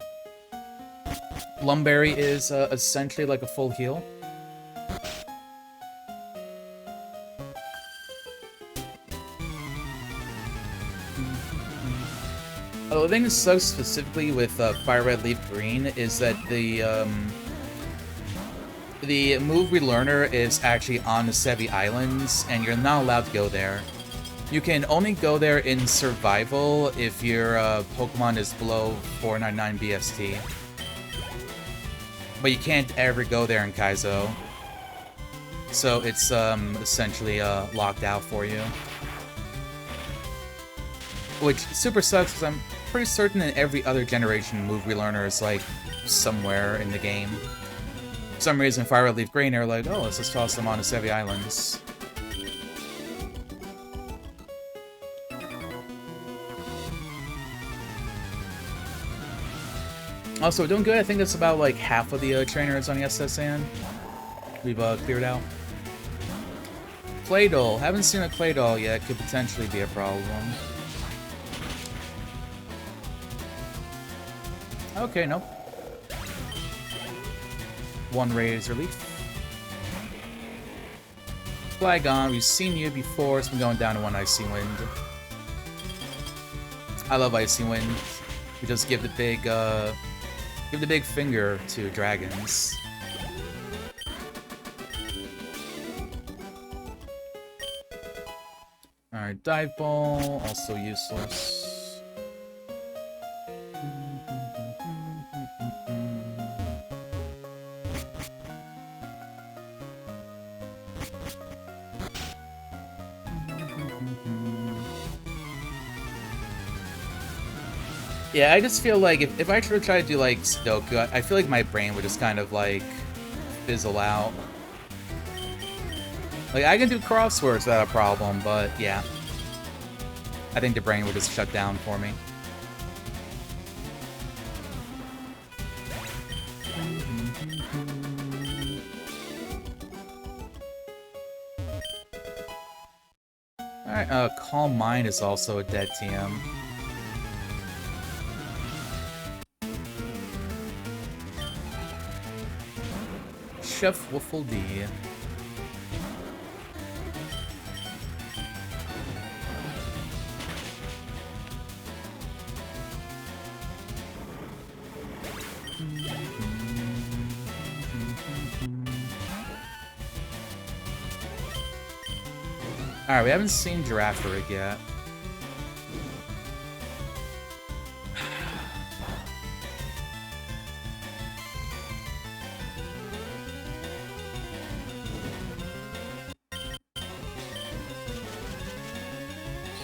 Lumberry is essentially like a full heal. The thing that's so specifically with FireRed Leaf Green is that The move relearner is actually on the Sevi Islands, and you're not allowed to go there. You can only go there in survival if your Pokemon is below 499 BST. But you can't ever go there in Kaizo. So it's essentially locked out for you. Which super sucks, because I'm pretty certain that every other generation move relearner is like somewhere in the game. For some reason, FireRed Leaf Green are like, oh, let's just toss them on the Sevi Islands. Also, we're doing good. I think that's about like half of the trainers on the SSN we've cleared out. Claydol. Haven't seen a Claydol yet. Could potentially be a problem. Okay, nope. One Razor Leaf. Flygon, we've seen you before. It's been going down to one Icy Wind. I love Icy Wind. We just give the big finger to dragons. Alright, Dive Ball, also useless. Yeah, I just feel like if I try to do like Sudoku, I feel like my brain would just kind of like fizzle out. Like I can do crosswords without a problem, but yeah. I think the brain would just shut down for me. Alright, Calm Mind is also a dead TM. Chef Waffle D. Alright, we haven't seen Girafarig yet.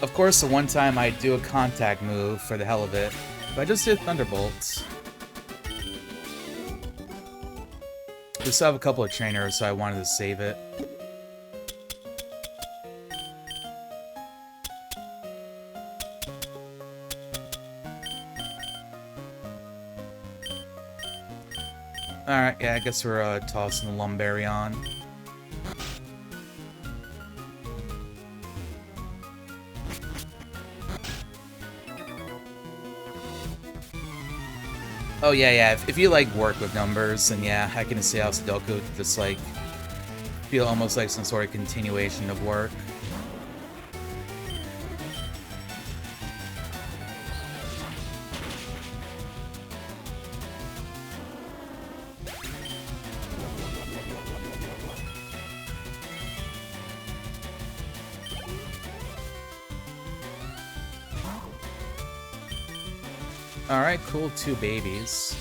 Of course, the one time I do a contact move for the hell of it, but I just did Thunderbolts. We still have a couple of trainers, so I wanted to save it. Alright, yeah, I guess we're tossing the Umbreon. Oh yeah, if you like work with numbers, then yeah, I can see how Sudoku just like feel almost like some sort of continuation of work. Alright, cool, 2 babies.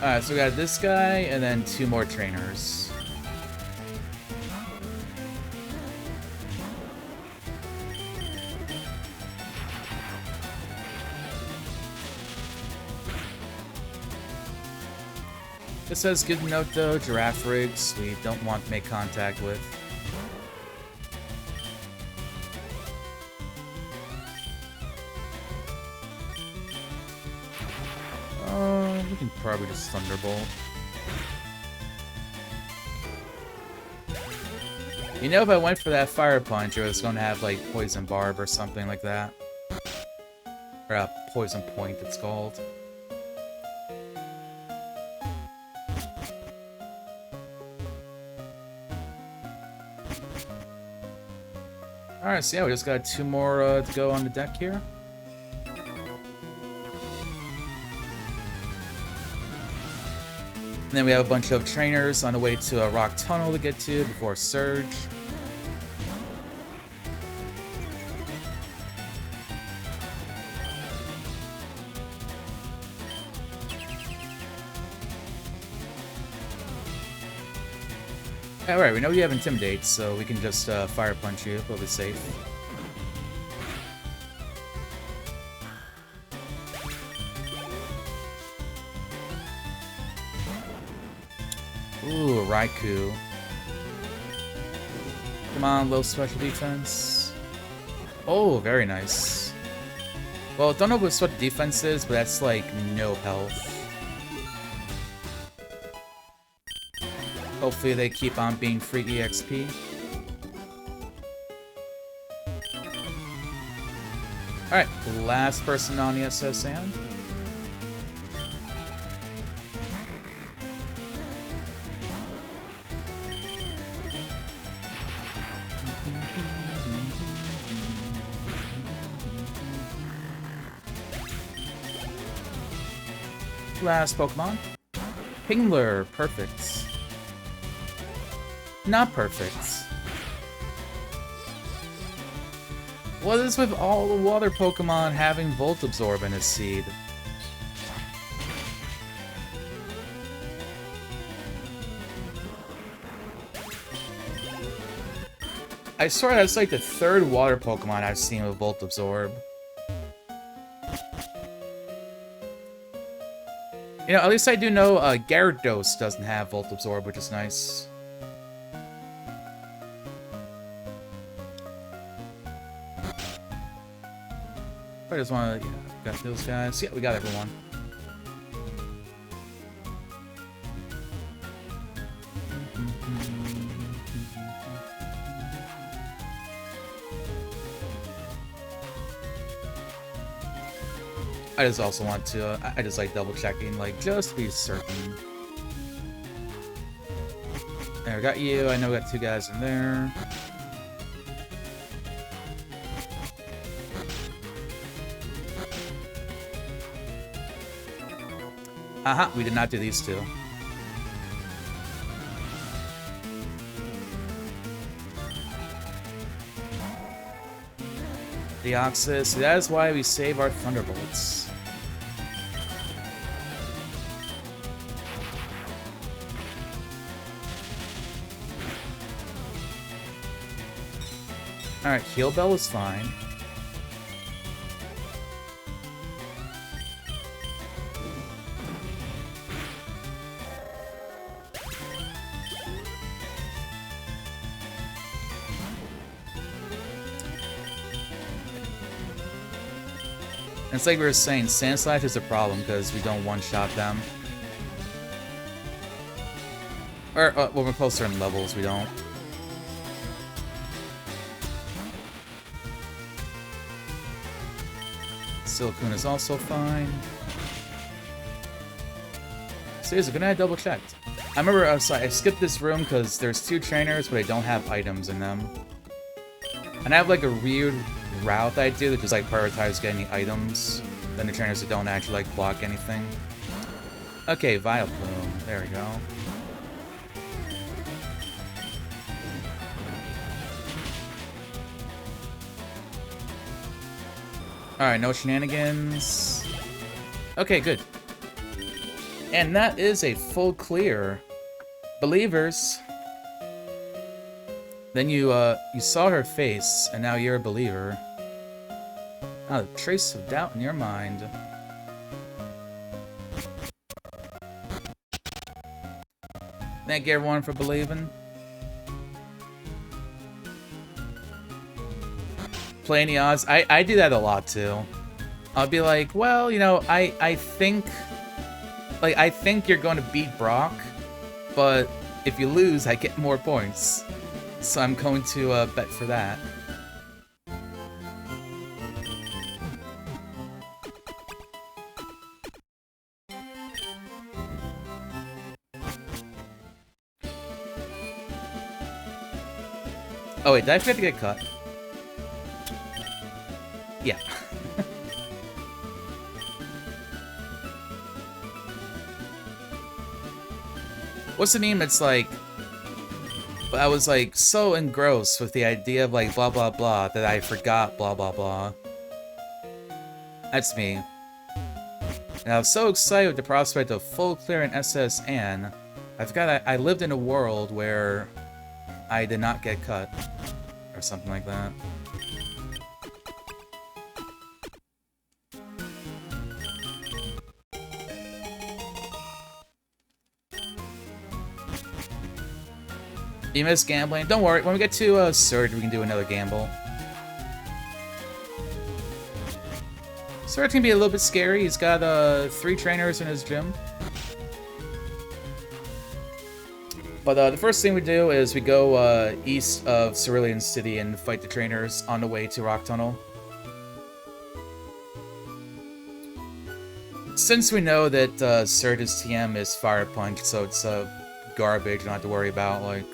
Alright, so we got this guy, and then 2 more trainers. It says, good note though, Giraffarigs we don't want to make contact with. We can probably just Thunderbolt. You know, if I went for that Fire Punch, it was going to have, like, Poison Barb or something like that. Or Poison Point, it's called. Alright, so yeah, we just got 2 more to go on the deck here. And then we have a bunch of trainers on the way to a rock tunnel to get to before Surge. Alright, we know you have Intimidate, so we can just Fire Punch you. We'll be safe. Ooh, Raikou. Come on, low special defense. Oh, very nice. Well, don't know what special defense is, but that's like no health. Hopefully they keep on being free EXP. Alright, last person on the SS Sand. Last Pokemon. Pingler, perfect. Not perfect. What is with all the water Pokemon having Volt Absorb in his seed? I swear that's like the 3rd water Pokemon I've seen with Volt Absorb. You know, at least I do know Gyarados doesn't have Volt Absorb, which is nice. I just want to, yeah, got those guys. Yeah, we got everyone. I just also want to, I just like double checking, like, just to be certain. There, we got you. I know we got 2 guys in there. Aha, we did not do these 2. Deoxys, that is why we save our Thunderbolts. Alright, Heal Bell is fine. It's like we were saying, Sandslash is a problem because we don't one-shot them. Or, when we're close to certain levels, we don't. Silcoon is also fine. Seriously, good night, I double-checked. I remember, sorry, I skipped this room because there's 2 trainers, but I don't have items in them. And I have, like, a weird route that I do that just like prioritize getting the items than the trainers that don't actually like block anything. Okay, Vileplume. There we go. Alright, no shenanigans. Okay, good. And that is a full clear. Believers. Then you saw her face, and now you're a believer. Not a trace of doubt in your mind. Thank you everyone for believing. Play any odds. I do that a lot too. I'll be like, well, you know, I think you're going to beat Brock, but if you lose, I get more points. So I'm going to bet for that. Oh wait, did I forget to get cut? Yeah. What's the meme? It's like, I was like so engrossed with the idea of like blah blah blah that I forgot blah blah blah. That's me. And I was so excited with the prospect of full clear in SSN, I forgot I lived in a world where I did not get cut. Or something like that. You miss gambling? Don't worry, when we get to Surge, we can do another gamble. Surge can be a little bit scary. He's got 3 trainers in his gym. But the first thing we do is we go east of Cerulean City and fight the trainers on the way to Rock Tunnel. Since we know that Surge's TM is Fire Punch, so it's garbage, you don't have to worry about like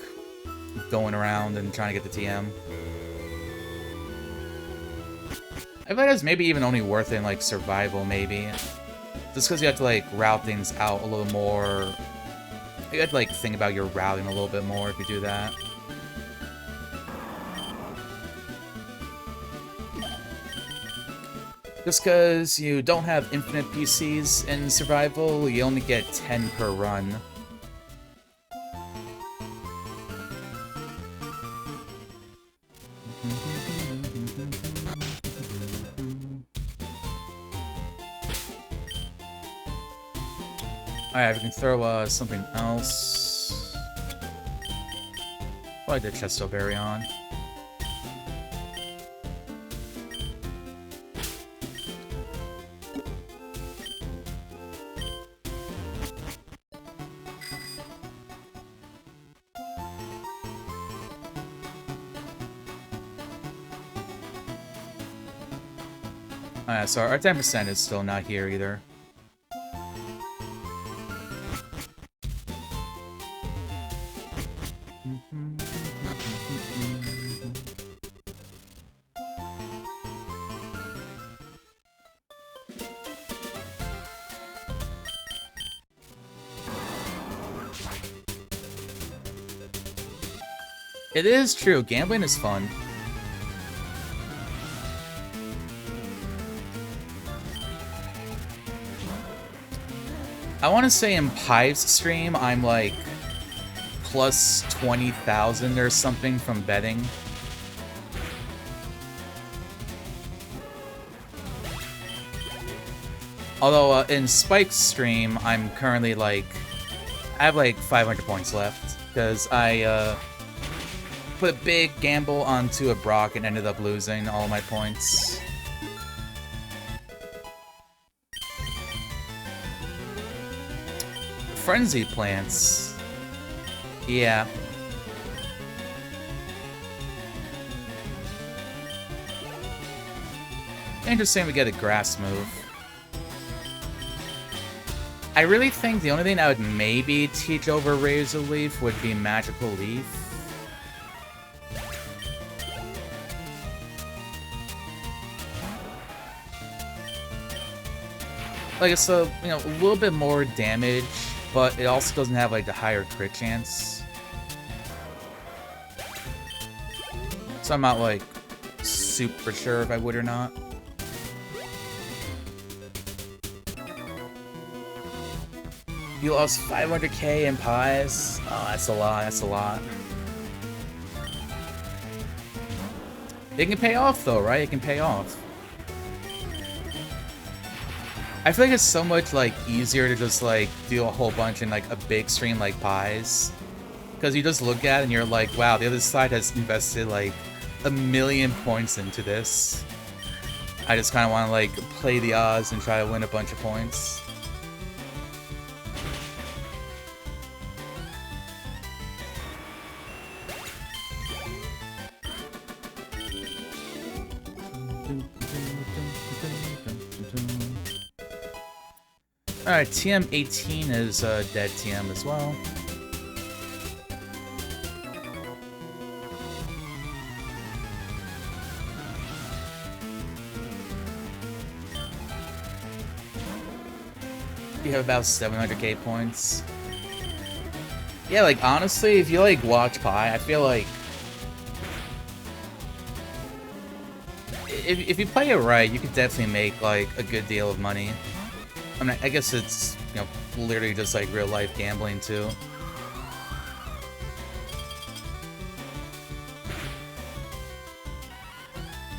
going around and trying to get the TM. I feel like that's maybe even only worth it in like survival, maybe. Just because you have to like route things out a little more. You have to like think about your routing a little bit more if you do that. Just because you don't have infinite PCs in survival, you only get 10 per run. Alright, we can throw something else. Probably the Chestoberion. Alright, so our 10% is still not here either. It is true, gambling is fun. I want to say in Pive's stream, I'm like plus 20,000 or something from betting. Although in Spike's stream, I'm currently like, I have like 500 points left because I put a big gamble onto a Brock and ended up losing all my points. Frenzy plants. Yeah. Interesting we get a grass move. I really think the only thing I would maybe teach over Razor Leaf would be Magical Leaf. Like, it's a, you know, a little bit more damage, but it also doesn't have, like, the higher crit chance. So I'm not, like, super sure if I would or not. You lost 500k in pies? Oh, that's a lot, that's a lot. It can pay off, though, right? It can pay off. I feel like it's so much, like, easier to just, like, do a whole bunch in, like, a big stream like Pies. Because you just look at it and you're like, wow, the other side has invested, like, 1,000,000 points into this. I just kind of want to, like, play the odds and try to win a bunch of points. Alright, TM18 is dead TM as well. You have about 700k points. Yeah, like, honestly, if you, like, watch Pi, I feel like... If you play it right, you could definitely make, like, a good deal of money. I mean, I guess it's, you know, literally just, like, real-life gambling, too.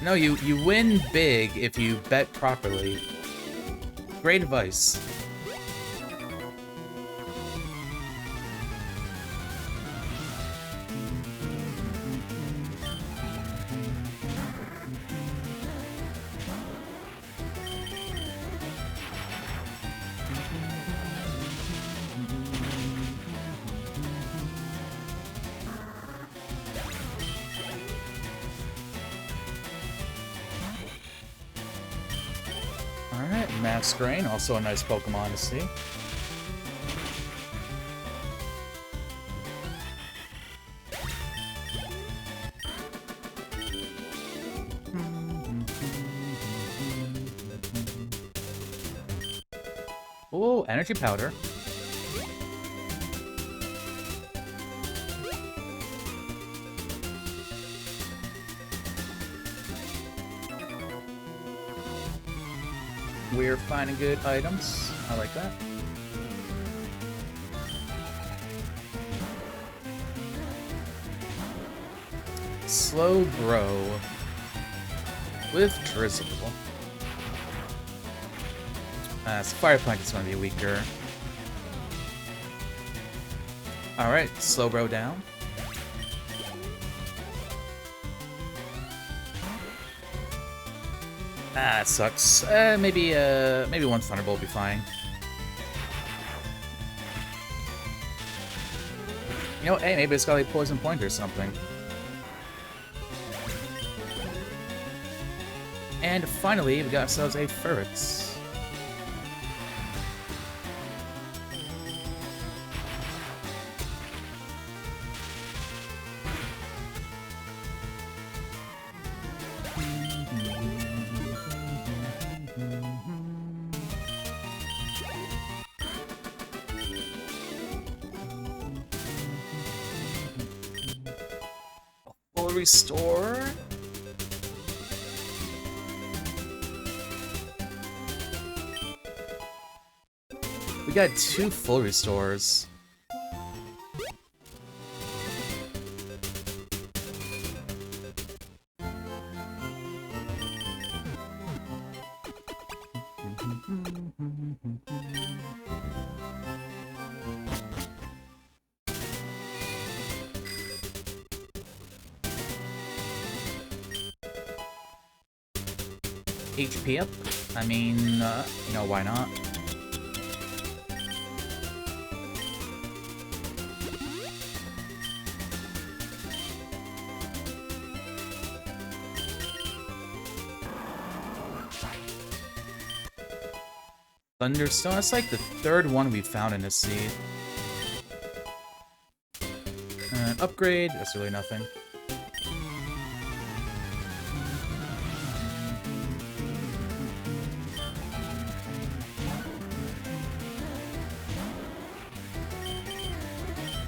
No, you win big if you bet properly. Great advice. Alright, Masquerain, also a nice Pokemon to see. Oh, Energy Powder. We're finding good items. I like that. Slow Grow with Drizzle. So Fire Plant is going to be weaker. Alright, Slow Grow down. Ah, it sucks. Maybe one Thunderbolt will be fine. You know, hey, maybe it's got like Poison Point or something. And finally, we got ourselves a Ferret. Restore. We got 2 full restores. HP up? I mean, you know, why not? Thunderstone? That's like the 3rd one we found in this seed. Upgrade? That's really nothing.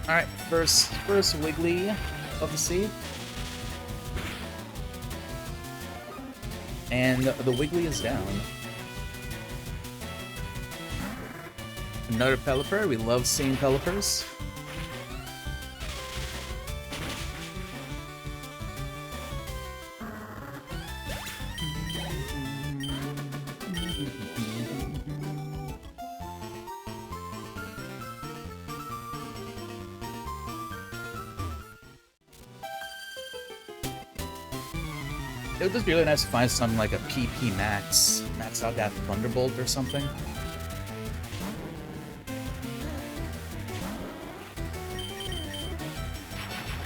Alright, first Wiggly of the seed. And the Wiggly is down. Another Pelipper. We love seeing Pelipers. It would just be really nice to find something like a PP max out that Thunderbolt or something.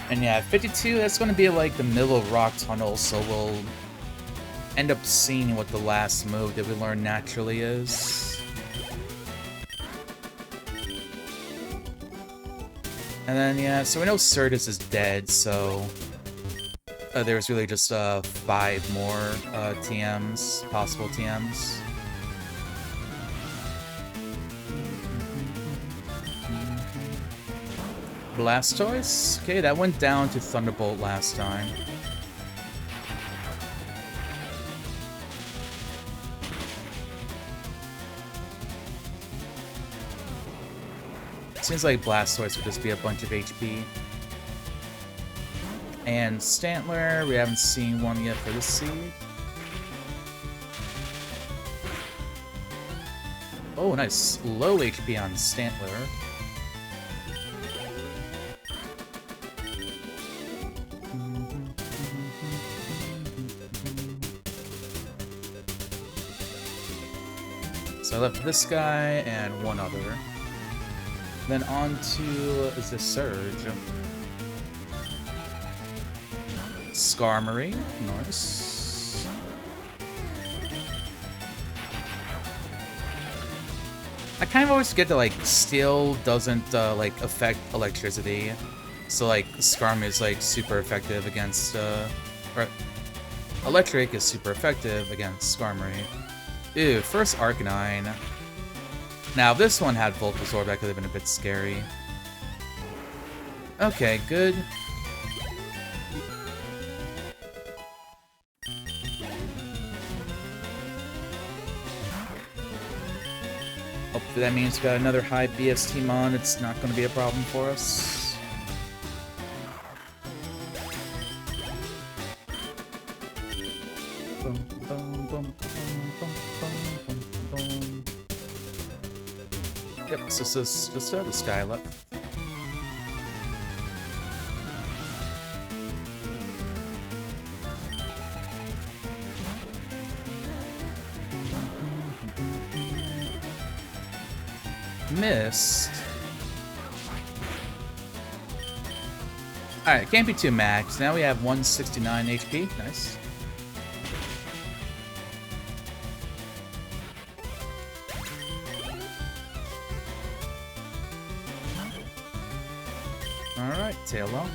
And yeah, 52, that's going to be like the middle of Rock Tunnel, so we'll end up seeing what the last move that we learn naturally is. And then, yeah, so we know Certus is dead, so there's really just 5 more TMs, possible TMs. Blastoise. Okay, that went down to Thunderbolt last time. Seems like Blastoise would just be a bunch of HP. And Stantler, we haven't seen one yet for this seed. Oh, nice. Low HP on Stantler. So I left this guy and one other. Then on to the Surge. Skarmory, nice. I kind of always forget that like Steel doesn't like affect electricity, so like Skarmory is like super effective against or Electric is super effective against Skarmory. Ew, first Arcanine. Now if this one had Bulbasaur, that could have been a bit scary. Okay, good. Hopefully that means we got another high BST mon. It's not going to be a problem for us. Yep, so this is just the sky left. Missed. Alright, can't be too max. Now we have 169 HP. Nice. Alright, tail off.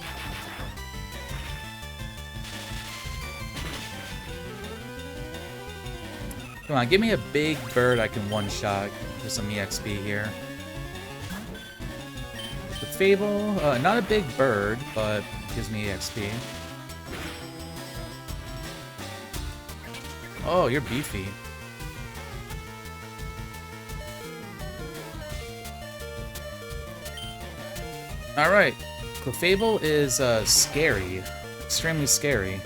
Come on, give me a big bird I can one-shot for some EXP here. The Fable, not a big bird, but gives me EXP. Oh, you're beefy. Alright, Clefable is scary. Extremely scary.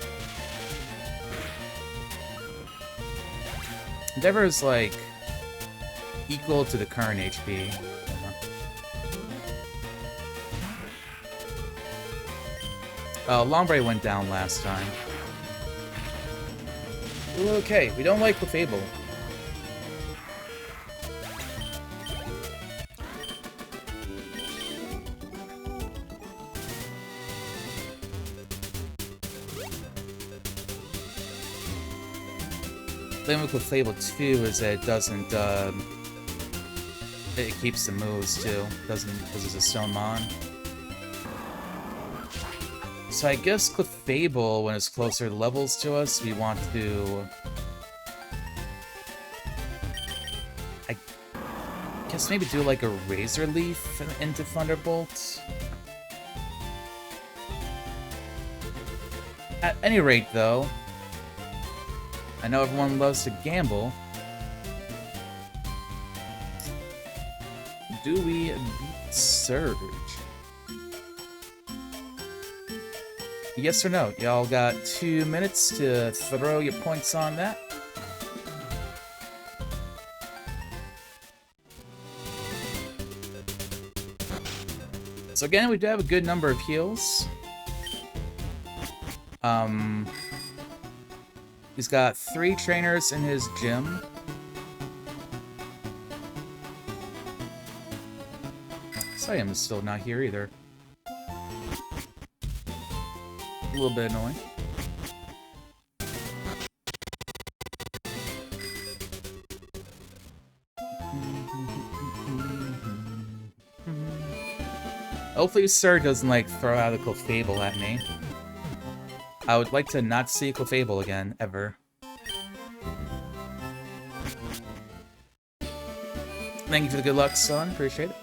Endeavor is like equal to the current HP. Lombre went down last time. Okay, we don't like Clefable. The thing with Clefable too is that it doesn't, it keeps the moves too. Doesn't, because it's a Stone Mon. So I guess Clefable, when it's closer levels to us, we want to... I guess maybe do like a Razor Leaf into Thunderbolt. At any rate, though, I know everyone loves to gamble. Do we beat Surge? Yes or no? Y'all got 2 minutes to throw your points on that. So again, we do have a good number of heals. He's got 3 trainers in his gym. Siam is still not here either. A little bit annoying. Hopefully Sir doesn't like throw out a Clefable at me. I would like to not see Clefable again, ever. Thank you for the good luck, son. Appreciate it.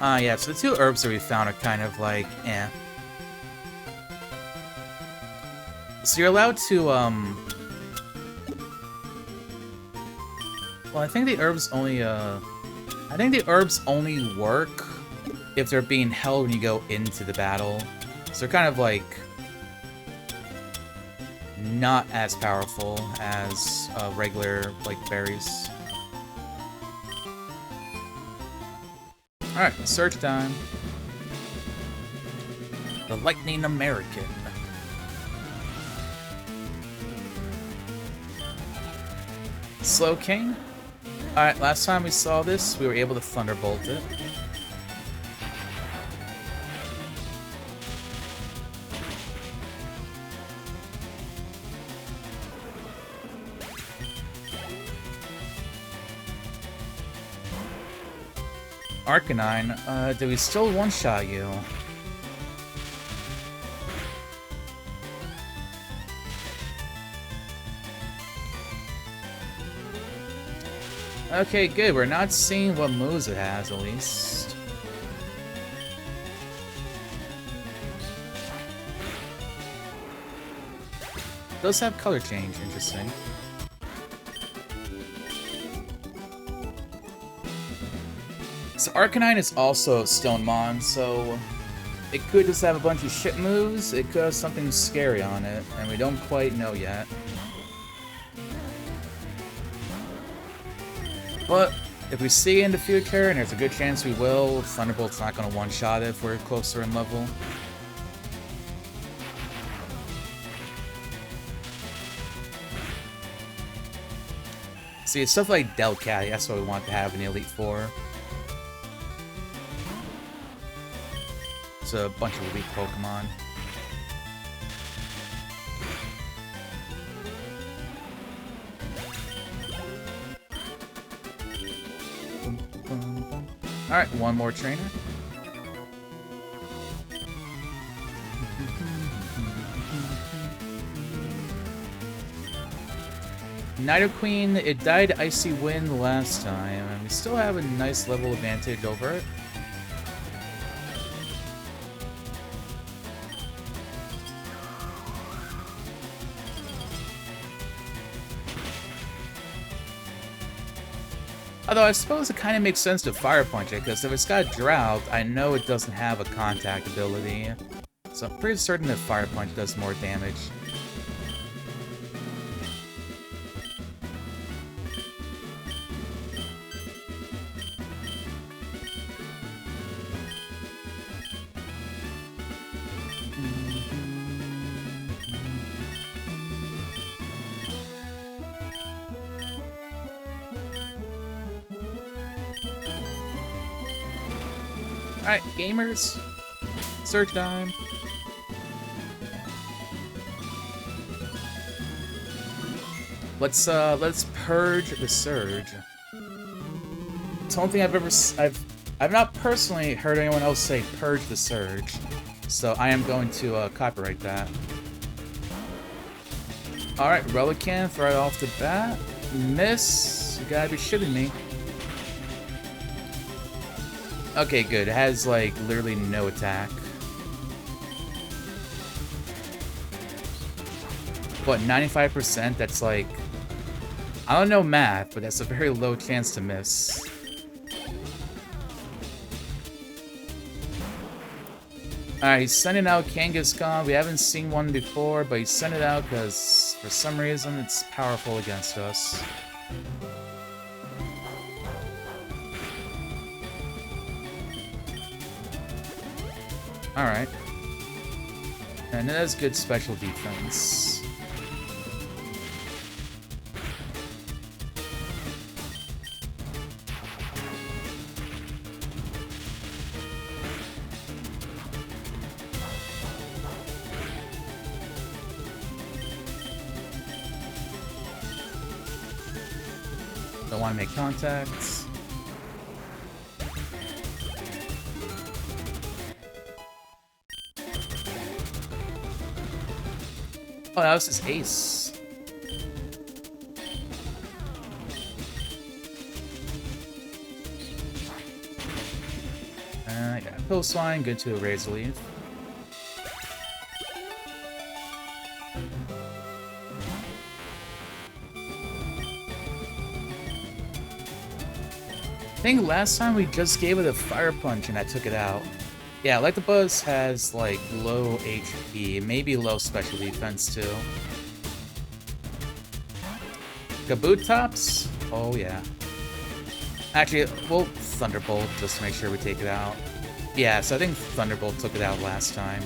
Yeah, so the two herbs that we found are kind of like, eh. So you're allowed to, well, I think the herbs only, I think the herbs only work if they're being held when you go into the battle. So they're kind of like not as powerful as regular like berries. Alright, search time. The Lightning American. Slow King. Alright, last time we saw this, we were able to Thunderbolt it. Arcanine, do we still one-shot you? Okay, good. We're not seeing what moves it has, at least. It does have color change, interesting. So Arcanine is also Stonemon, so it could just have a bunch of shit moves, it could have something scary on it, and we don't quite know yet. But if we see in the future, and there's a good chance we will, Thunderbolt's not going to one-shot it if we're closer in level. See, it's stuff like Delcat, that's what we want to have in the Elite Four. It's a bunch of weak Pokemon. Alright, one more trainer. Nidoqueen, it died Icy Wind last time, and we still have a nice level advantage over it. Although I suppose it kind of makes sense to Fire Punch it, because if it's got Drought, I know it doesn't have a contact ability. So I'm pretty certain that Fire Punch does more damage. Alright, gamers. Search time. Let's purge the surge. It's the only thing I've not personally heard anyone else say purge the surge. So I am going to copyright that. Alright, Relicanth right off the bat. Miss. You gotta be shitting me. Okay, good. It has, like, literally no attack. What, 95%? That's, like... I don't know math, but that's a very low chance to miss. Alright, he's sending out Kangaskhan. We haven't seen one before, but he sent it out because, for some reason, it's powerful against us. Alright. And it has good special defense. Don't want to make contacts. Oh, that was his ace. yeah, Pill Swine, good to a Razor Leaf. I think last time we just gave it a Fire Punch and I took it out. Yeah, Electabuzz has, like, low HP, maybe low special defense, too. Kabutops? Oh, yeah. Actually, we'll Thunderbolt just to make sure we take it out. Yeah, so I think Thunderbolt took it out last time.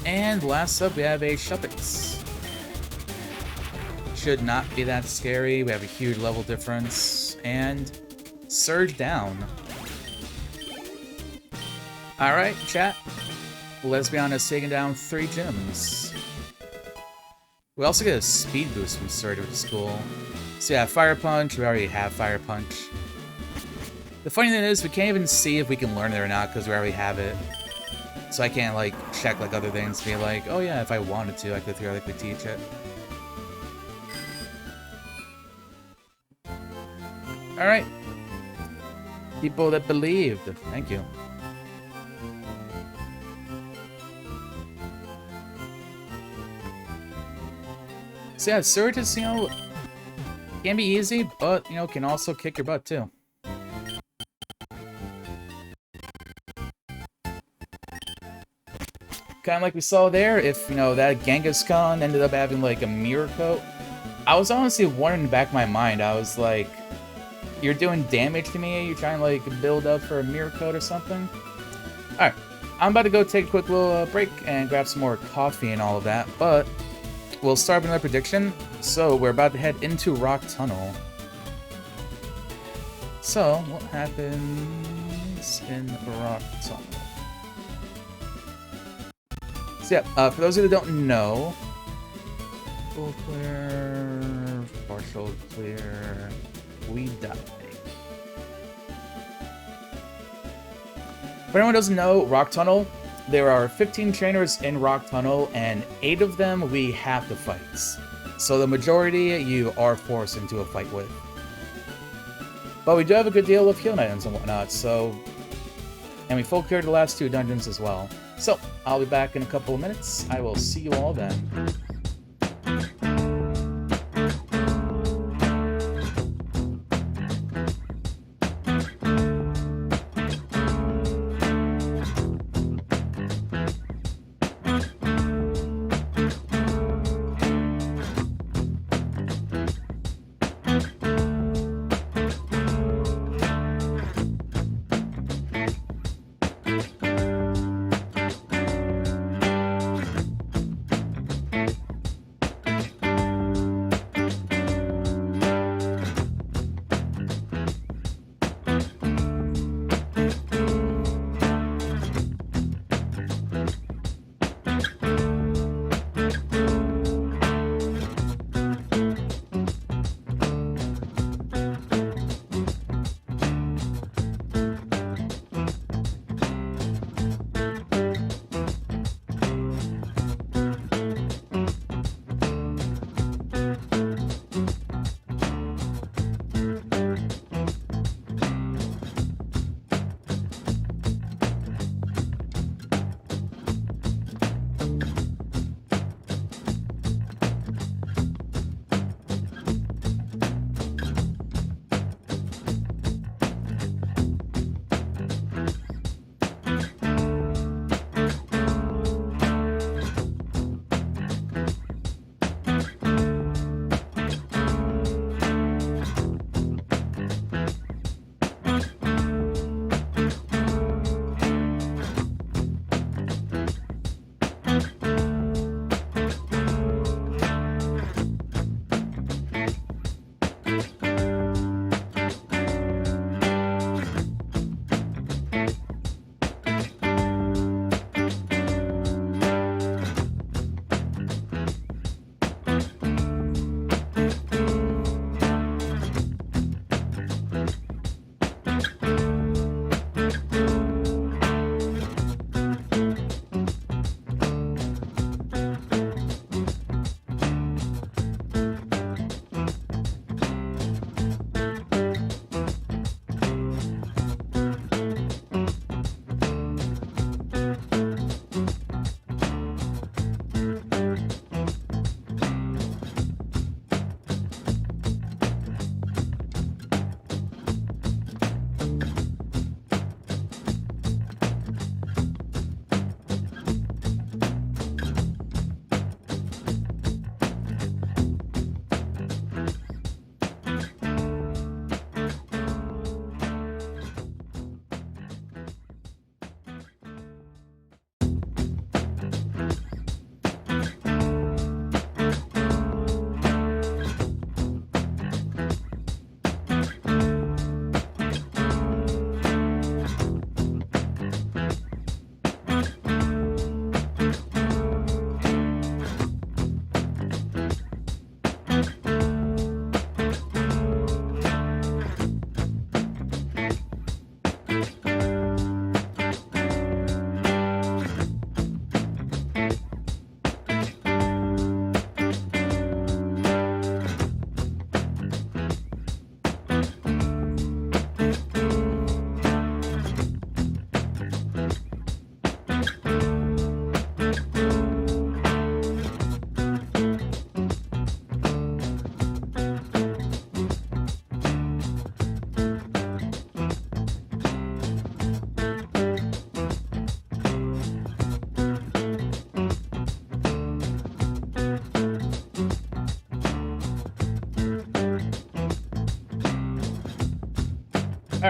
And last up, we have a Shuppets. Should not be that scary. We have a huge level difference. And Surge down. Alright, chat. Lesbian has taken down 3 gyms. We also get a speed boost from Surge, which is cool. So yeah, Fire Punch. We already have Fire Punch. The funny thing is, we can't even see if we can learn it or not because we already have it. So I can't, like, check, like, other things. Be like, oh yeah, if I wanted to, I could theoretically teach it. Alright. People that believed. Thank you. So yeah, Surge is, you know, can be easy, but, you know, can also kick your butt, too. Kind of like we saw there, if, you know, that Kangaskhan ended up having, like, a Mirror Coat. I was honestly wondering in the back of my mind, I was like, you're doing damage to me? You're trying to, like, build up for a Mirror Coat or something? Alright, I'm about to go take a quick little break and grab some more coffee and all of that, but we'll start with another prediction. So, we're about to head into Rock Tunnel. So, what happens in Rock Tunnel? So yeah, for those of you that don't know, full clear, partial clear, we die. For anyone who doesn't know, Rock Tunnel, there are 15 trainers in Rock Tunnel, and 8 of them we have to fight. So the majority you are forced into a fight with. But we do have a good deal of healing items and whatnot, so... And we full cleared the last 2 dungeons as well. So, I'll be back in a couple of minutes. I will see you all then.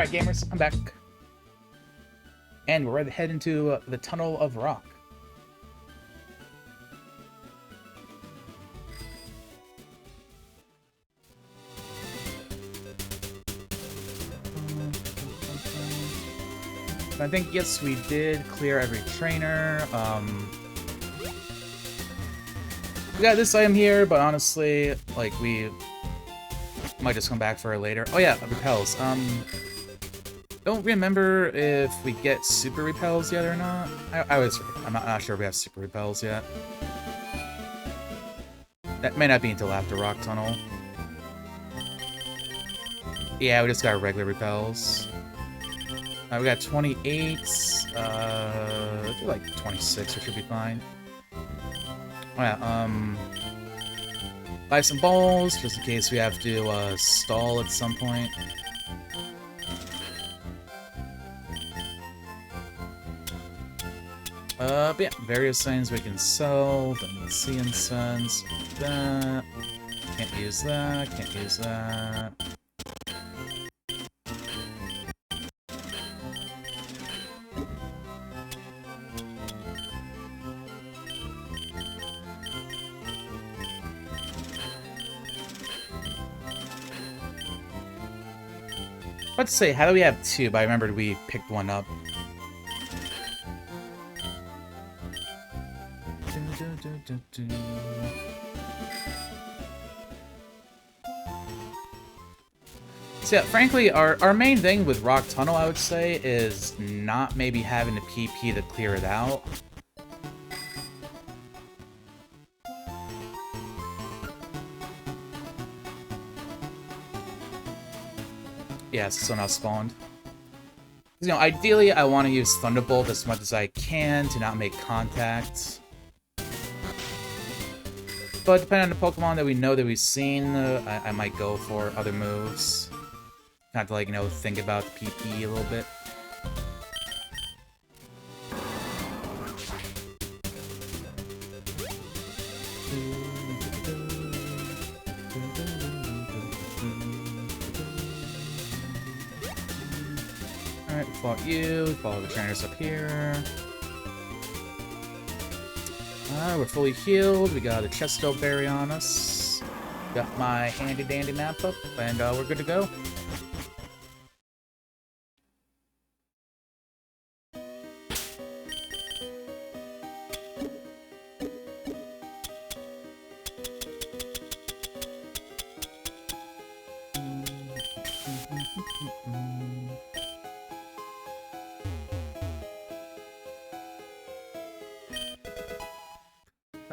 Alright, gamers, I'm back. And we're ready to head into the Tunnel of Rock. I think, yes, we did clear every trainer. We got this item here, but honestly, like, we might just come back for it later. Oh yeah, repels. Don't remember if we get super repels yet or not. I always forget. I'm not sure if we have super repels yet. That may not be until after Rock Tunnel. Yeah, we just got regular repels. We got 28. Do like 26, which should be fine. Oh yeah, buy some balls, just in case we have to, stall at some point. But yeah, various things we can sell. Don't see incense. That. Can't use that, can't use that. Let's say, how do we have two? But I remembered we picked one up. So yeah, frankly, our main thing with Rock Tunnel, I would say, is not maybe having to PP to clear it out. Yeah, so now spawned. You know, ideally, I want to use Thunderbolt as much as I can to not make contact. But depending on the Pokemon that we know that we've seen, I might go for other moves. Have to, like, you know, think about the PP a little bit. Alright, we fought you. We follow the trainers up here. We're fully healed. We got a Chesto Berry on us. Got my handy-dandy map up, and we're good to go.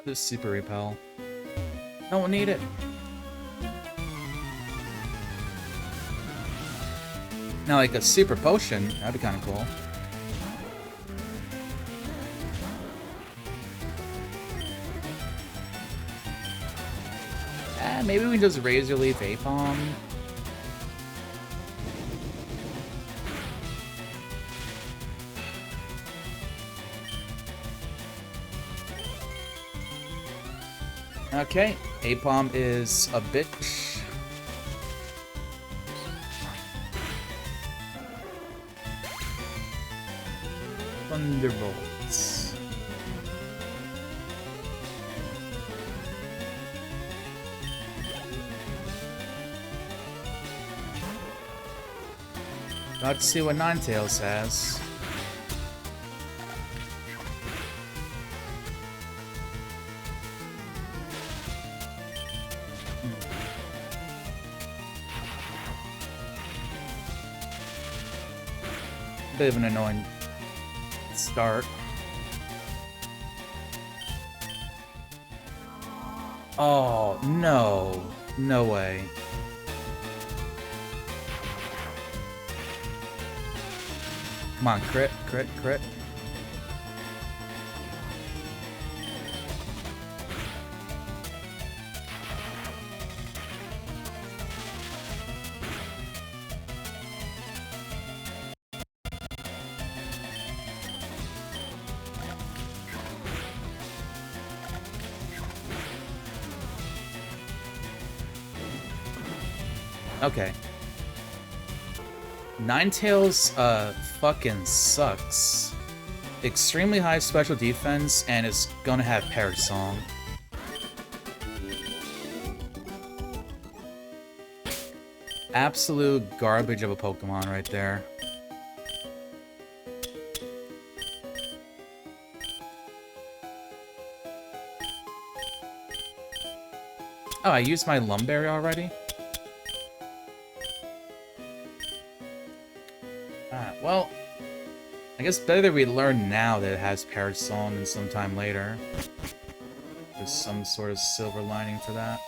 This super repel. Don't need it. Now, like a super potion, that'd be kind of cool. Maybe we can just Razor Leaf Apom. Okay, Apom is a bitch. Thunderbolts. Let's see what Ninetales has. Bit of an annoying start. Oh, no. No way. Come on, crit, crit, crit. Okay. Ninetales, fucking sucks. Extremely high special defense, and it's gonna have Parrot Song. Absolute garbage of a Pokemon right there. Oh, I used my Lumberry already? Well, I guess better that we learn now that it has Parrot Song than sometime later. There's some sort of silver lining for that.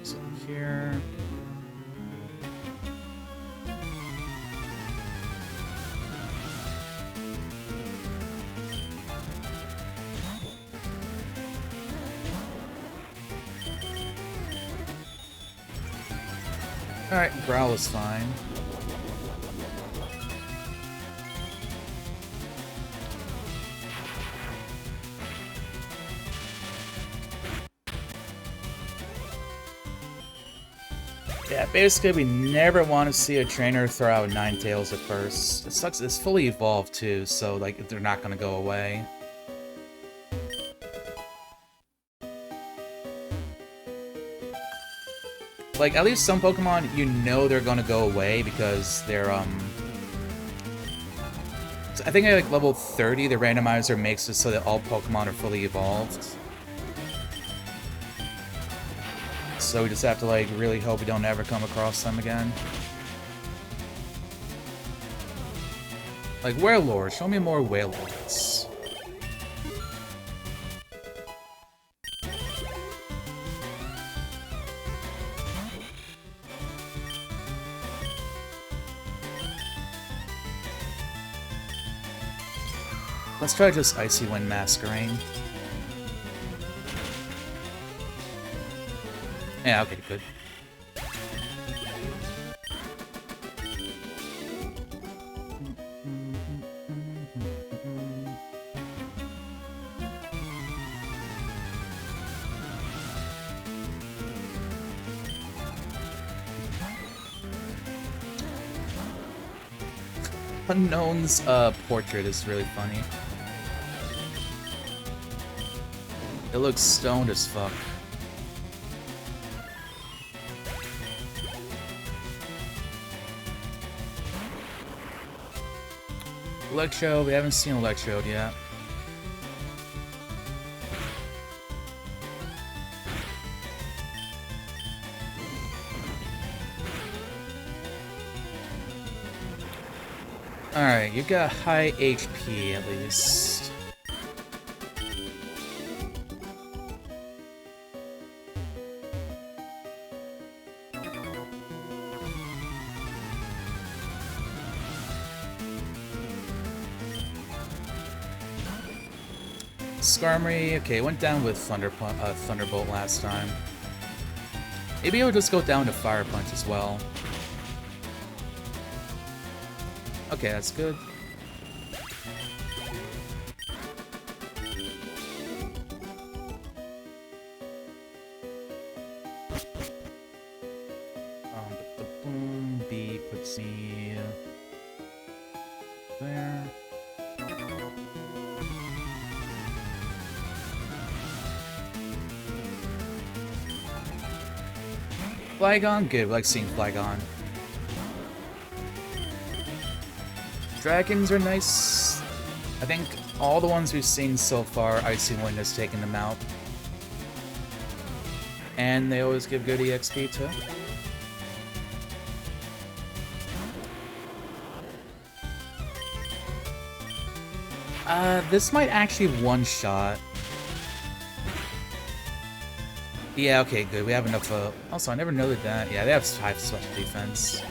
So here... Alright, Growl is fine. Yeah, basically we never want to see a trainer throw out Ninetales at first. It sucks, it's fully evolved too, so like they're not gonna go away. Like, at least some Pokemon, you know they're gonna go away because they're, I think at like level 30, the randomizer makes it so that all Pokemon are fully evolved. So we just have to, like, really hope we don't ever come across them again. Like, Wailord, show me more Wailords. Let's try just Icy Wind Masquerain. Yeah, okay, good. Unknown's portrait is really funny. It looks stoned as fuck. Electrode, we haven't seen Electrode yet. Alright, you got high HP at least. Skarmory, okay, went down with Thunderbolt last time. Maybe it'll just go down to Fire Punch as well. Okay, that's good. The boom, beep, let's see. There. Flygon? Good, we like seeing Flygon. Dragons are nice. I think all the ones we've seen so far, Icy Wind has taken them out. And they always give good EXP too. This might actually one-shot. Yeah, okay, good. We have enough, also, I never noted that. Yeah, they have high special defense.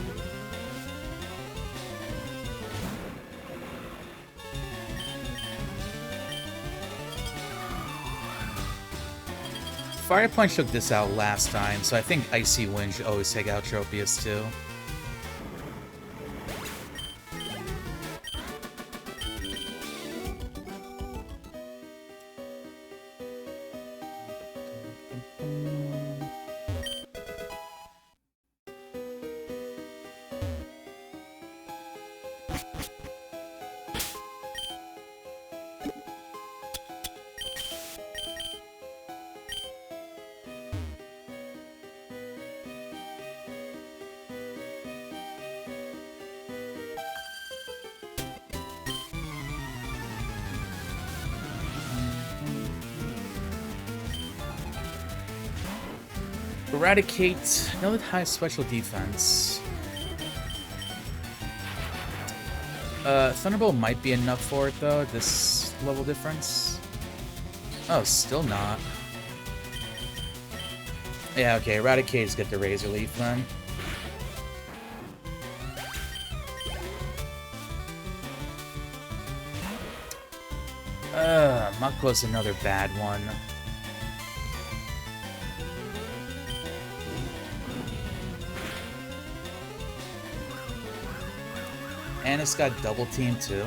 Fire Punch took this out last time, so I think Icy Wind should always take out Tropius too. Eradicate. Another high special defense. Thunderbolt might be enough for it, though, this level difference. Oh, still not. Yeah, okay, Eradicate's get the Razor Leaf, then. Muckle's another bad one. And it's got double team, too.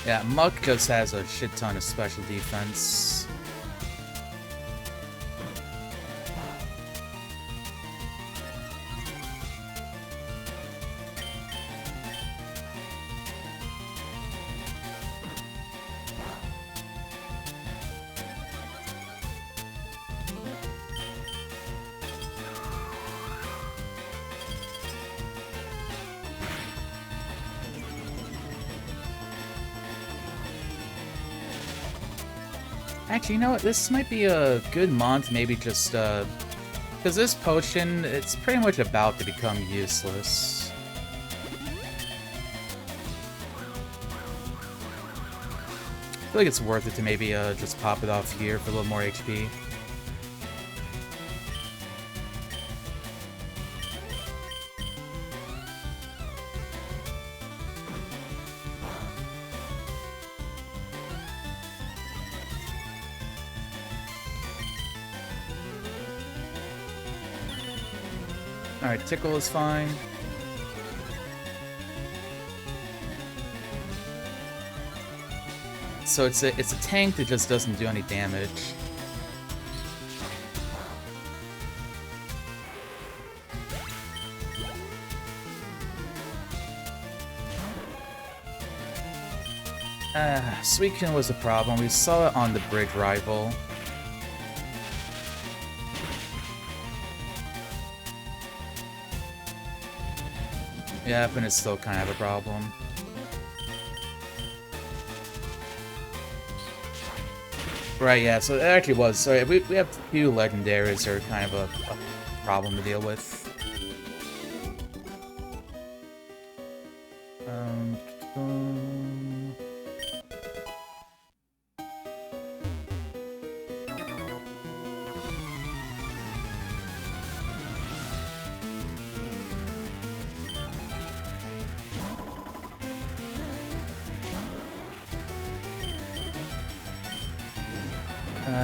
Yeah, Muck just has a shit ton of special defense. Actually, you know what? This might be a good month, maybe just, because this potion, it's pretty much about to become useless. I feel like it's worth it to maybe, just pop it off here for a little more HP. Alright, Tickle is fine. So it's a tank that just doesn't do any damage. Suicune was a problem. We saw it on the Bridge Rival. Yeah, but it's still kind of a problem. Right, yeah, so it actually was. So we have a few legendaries that are kind of a problem to deal with.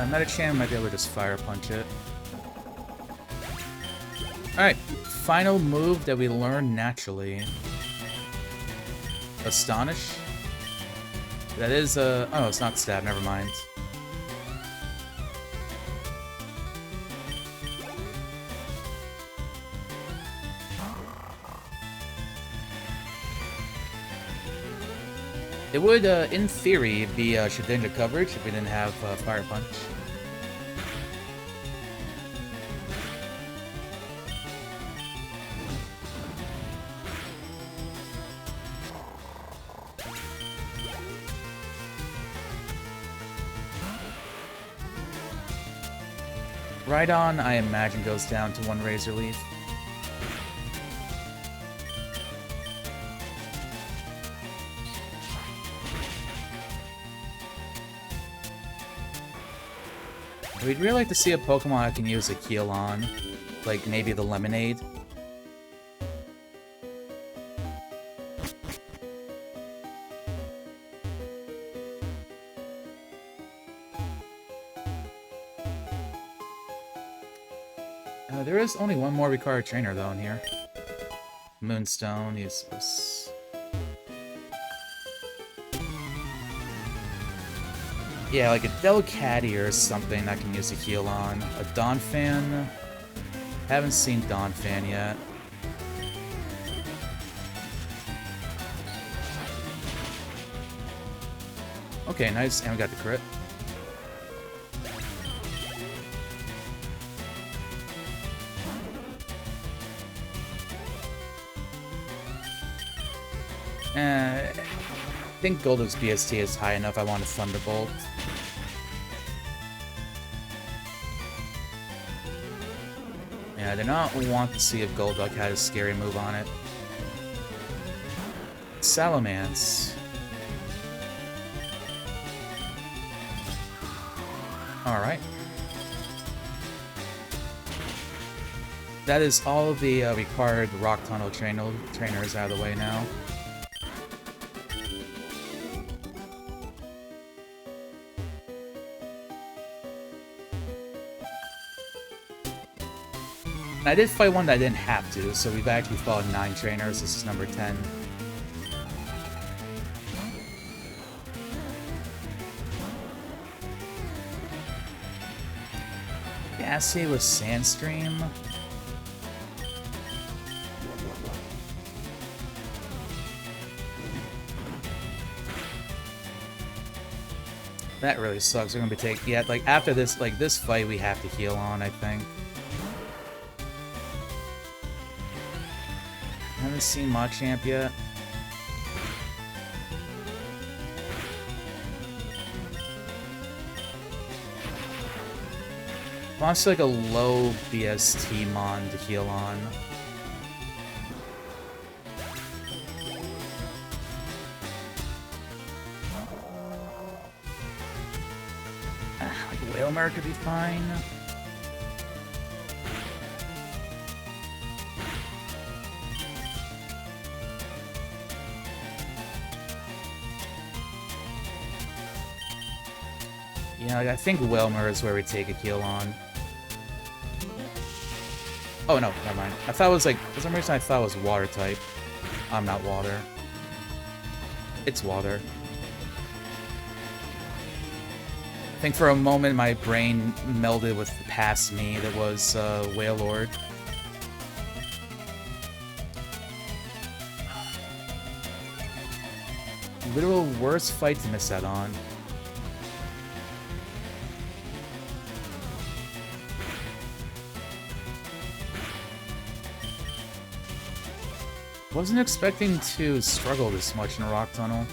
Metachan might be able to just Fire Punch it. Alright, final move that we learn naturally. Astonish? That is, oh, it's not Stab, never mind. It would, in theory, be Shedinja coverage if we didn't have Fire Punch. Rhydon, I imagine, goes down to 1 Razor Leaf. We'd really like to see a Pokemon I can use a Heal on, like maybe the Lemonade. There is only one more required trainer though in here. Moonstone, useless. Yeah, like a Delcatty or something I can use a heal on. A Donphan. Haven't seen Donphan yet. Okay, nice. And we got the crit. think Golduck's BST is high enough. I want a Thunderbolt. Yeah, I do not want to see if Golduck had a scary move on it. Salamence. Alright. That is all of the required Rock Tunnel trainers out of the way now. And I did fight one that I didn't have to, so we've actually fought 9 trainers. This is number 10. Gassy with Sandstream. That really sucks. We're gonna be taking... Yeah, like, after this, like, this fight, we have to heal on, I think. I haven't seen Machamp yet. Wants like a low BST Mon to heal on. Like Whalmer could be fine. Yeah, I think Whalmer is where we take a heal on. Oh, no, never mind. I thought it was like... For some reason I thought it was water type. I'm not water. It's water. I think for a moment my brain melded with the past me that was Wailord. Literal worst fight to miss out on. Wasn't expecting to struggle this much in a Rock Tunnel.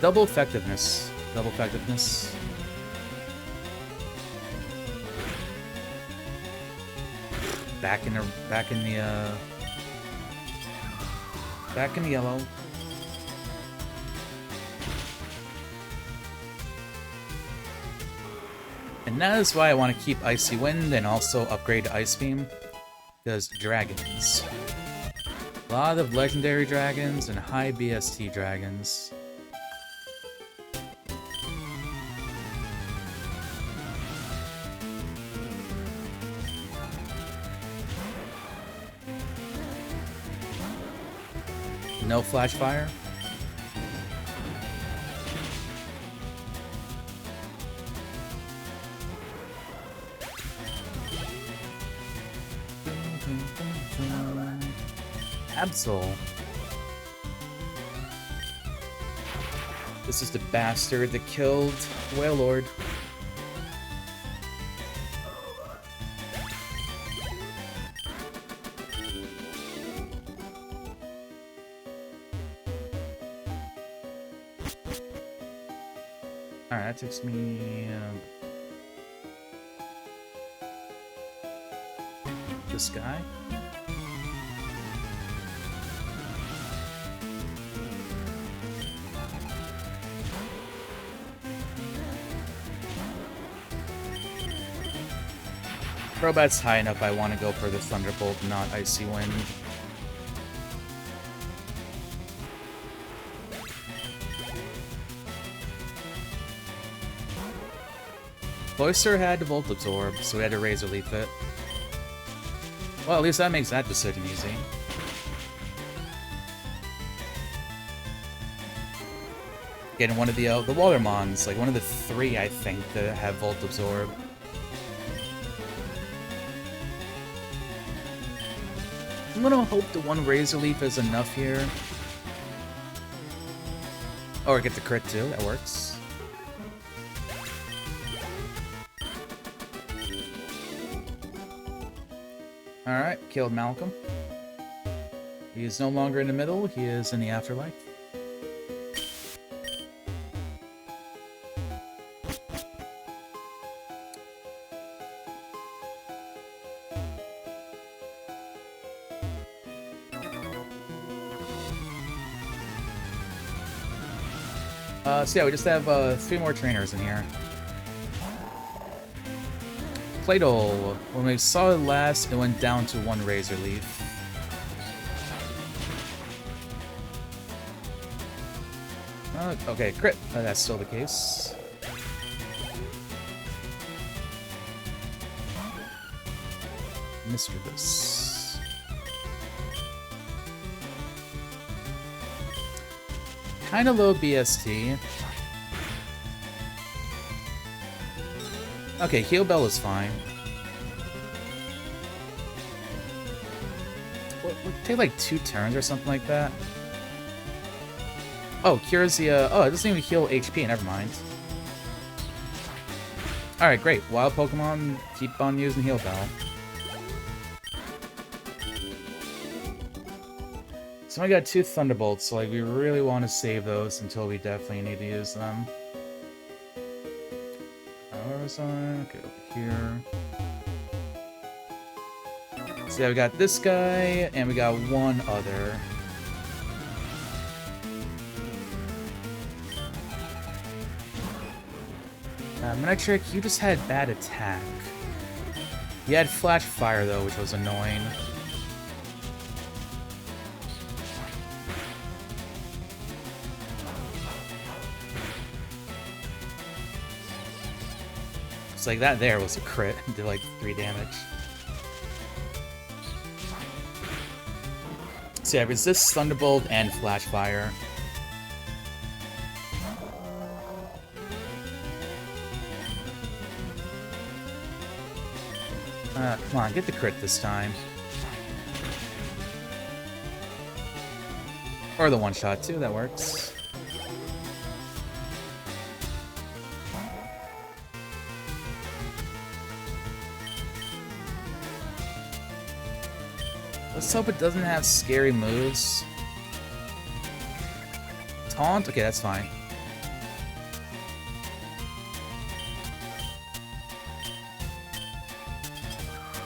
Double effectiveness. Double effectiveness. Back in the yellow. And that is why I want to keep Icy Wind and also upgrade to Ice Beam. Because dragons. A lot of legendary dragons and high BST dragons. No Flash Fire. Absol. This is the bastard that killed Wailord. Alright, that takes me... this guy. Crobat's high enough, I want to go for the Thunderbolt, not Icy Wind. Cloyster had to Volt Absorb, so we had to Razor Leaf it. Well, at least that makes that decision easy. Getting one of the Watermons, like one of the 3, I think, that have Volt Absorb. I'm gonna hope the one Razor Leaf is enough here. Or get the crit too, that works. Alright, killed Malcolm. He is no longer in the middle, he is in the afterlife. So yeah, we just have 3 more trainers in here. Claydol. When we saw it last, it went down to 1 Razor Leaf. Okay, crit. That's still the case. Mischievous. Kinda low BST. Okay, Heal Bell is fine. What, take like 2 turns or something like that. Oh, cures the, oh, it doesn't even heal HP, never mind. Alright, great. Wild Pokemon, keep on using Heal Bell. So we got 2 Thunderbolts, so like we really want to save those until we definitely need to use them. Where was I? Okay, over here. So yeah, we got this guy, and we got 1 other. Minitrick, you just had bad attack. You had Flash Fire though, which was annoying. It's like that there was a crit. Did like 3 damage. So yeah, resist Thunderbolt and Flash Fire. Come on, get the crit this time. Or the one-shot too, that works. Let's hope it doesn't have scary moves. Taunt? Okay, that's fine.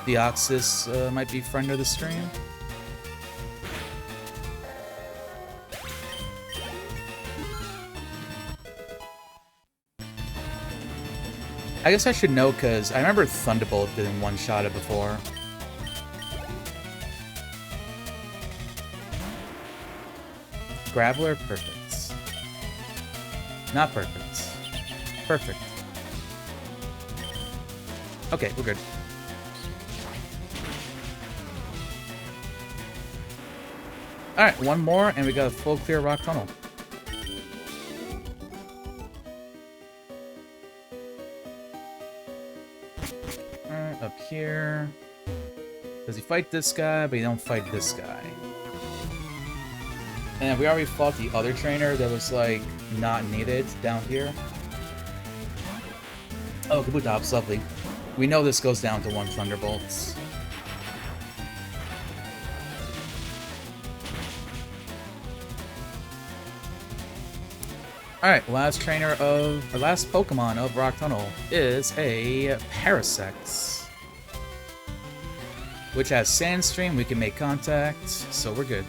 Deoxys might be friend of the stream. I guess I should know, because I remember Thunderbolt didn't one-shot it before. Graveler? Perfect. Not perfect. Perfect. Okay, we're good. Alright, 1 more, and we got a full clear rock tunnel. Alright, up here. Does he fight this guy, but he don't fight this guy? And we already fought the other trainer that was, like, not needed down here. Oh, Kabutops, lovely. We know this goes down to 1 Thunderbolts. Alright, last Pokemon of Rock Tunnel is a Parasect. Which has Sandstream, we can make contact, so we're good.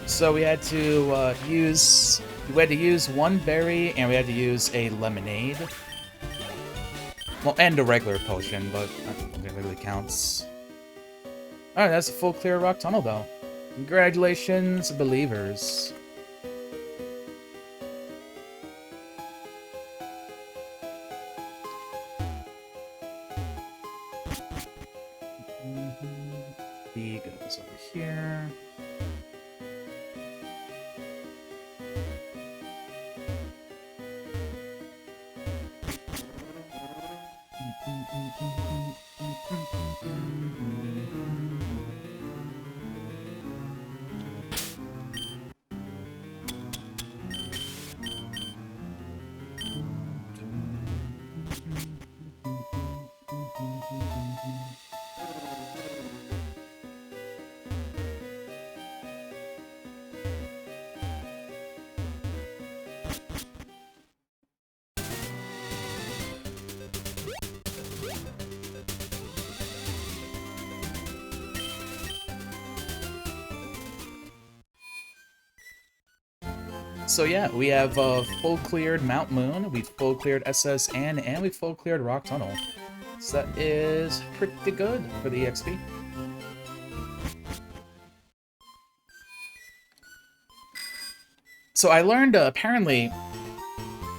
So we had to use 1 berry, and we had to use a lemonade. Well, and a regular potion, but I don't think it really counts. Alright, that's a full clear rock tunnel, though. Congratulations, believers. B goes over here. So yeah, we have full cleared Mount Moon, we've full cleared SSN, and we've full cleared Rock Tunnel. So that is pretty good for the EXP. So I learned, apparently,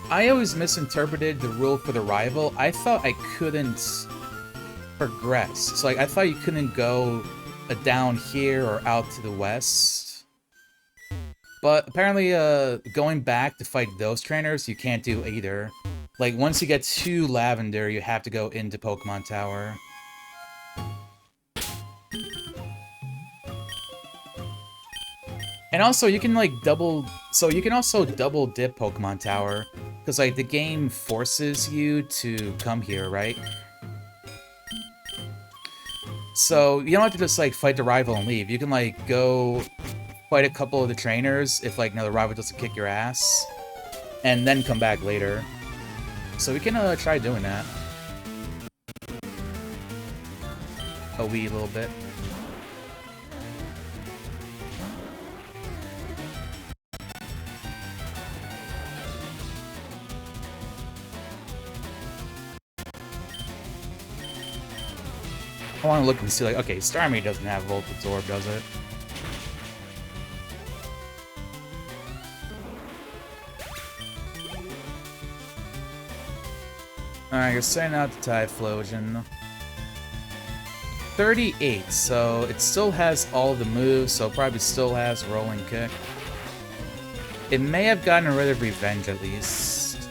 I always misinterpreted the rule for the rival. I thought I couldn't progress. So like, I thought you couldn't go down here or out to the west. But apparently, going back to fight those trainers, you can't do either. Like, once you get to Lavender, you have to go into Pokemon Tower. And also, you can, like, you can also double dip Pokemon Tower. Because, like, the game forces you to come here, right? So, you don't have to just, like, fight the rival and leave. You can, like, go fight a couple of the trainers if, like, the rival doesn't kick your ass. And then come back later. So we can, try doing that. A wee little bit. I want to look and see, like, okay, Starmie doesn't have Volt Absorb, does it? Alright, you're sending out the Typhlosion. 38, so it still has all the moves, so it probably still has Rolling Kick. It may have gotten rid of Revenge, at least.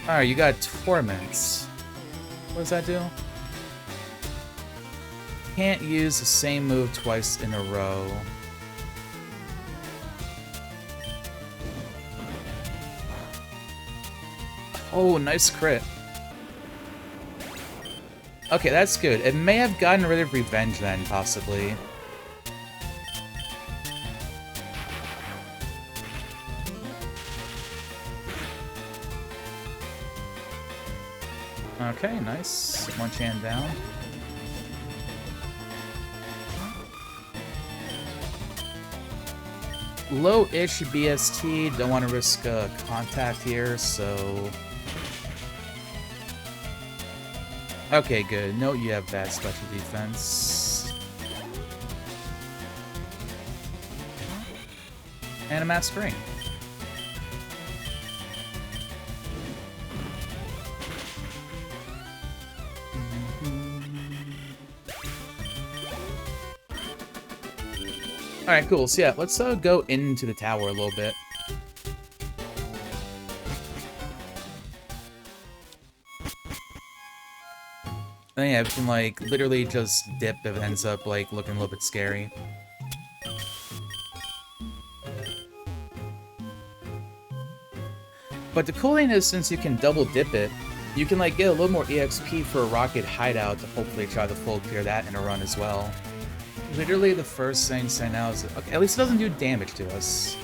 Alright, you got Torments. What does that do? Can't use the same move twice in a row. Oh, nice crit. Okay, that's good. It may have gotten rid of Revenge then, possibly. Okay, nice. One hand down. Low-ish BST, don't want to risk contact here, so... Okay, good. Note you have bad special defense. And a Mass Spring. Alright, cool. So yeah, let's go into the tower a little bit. And yeah, we can, like, literally just dip if it ends up, like, looking a little bit scary. But the cool thing is, since you can double dip it, you can, like, get a little more EXP for a Rocket Hideout to hopefully try to full clear that in a run as well. Literally the first thing sent out is... Okay, at least it doesn't do damage to us.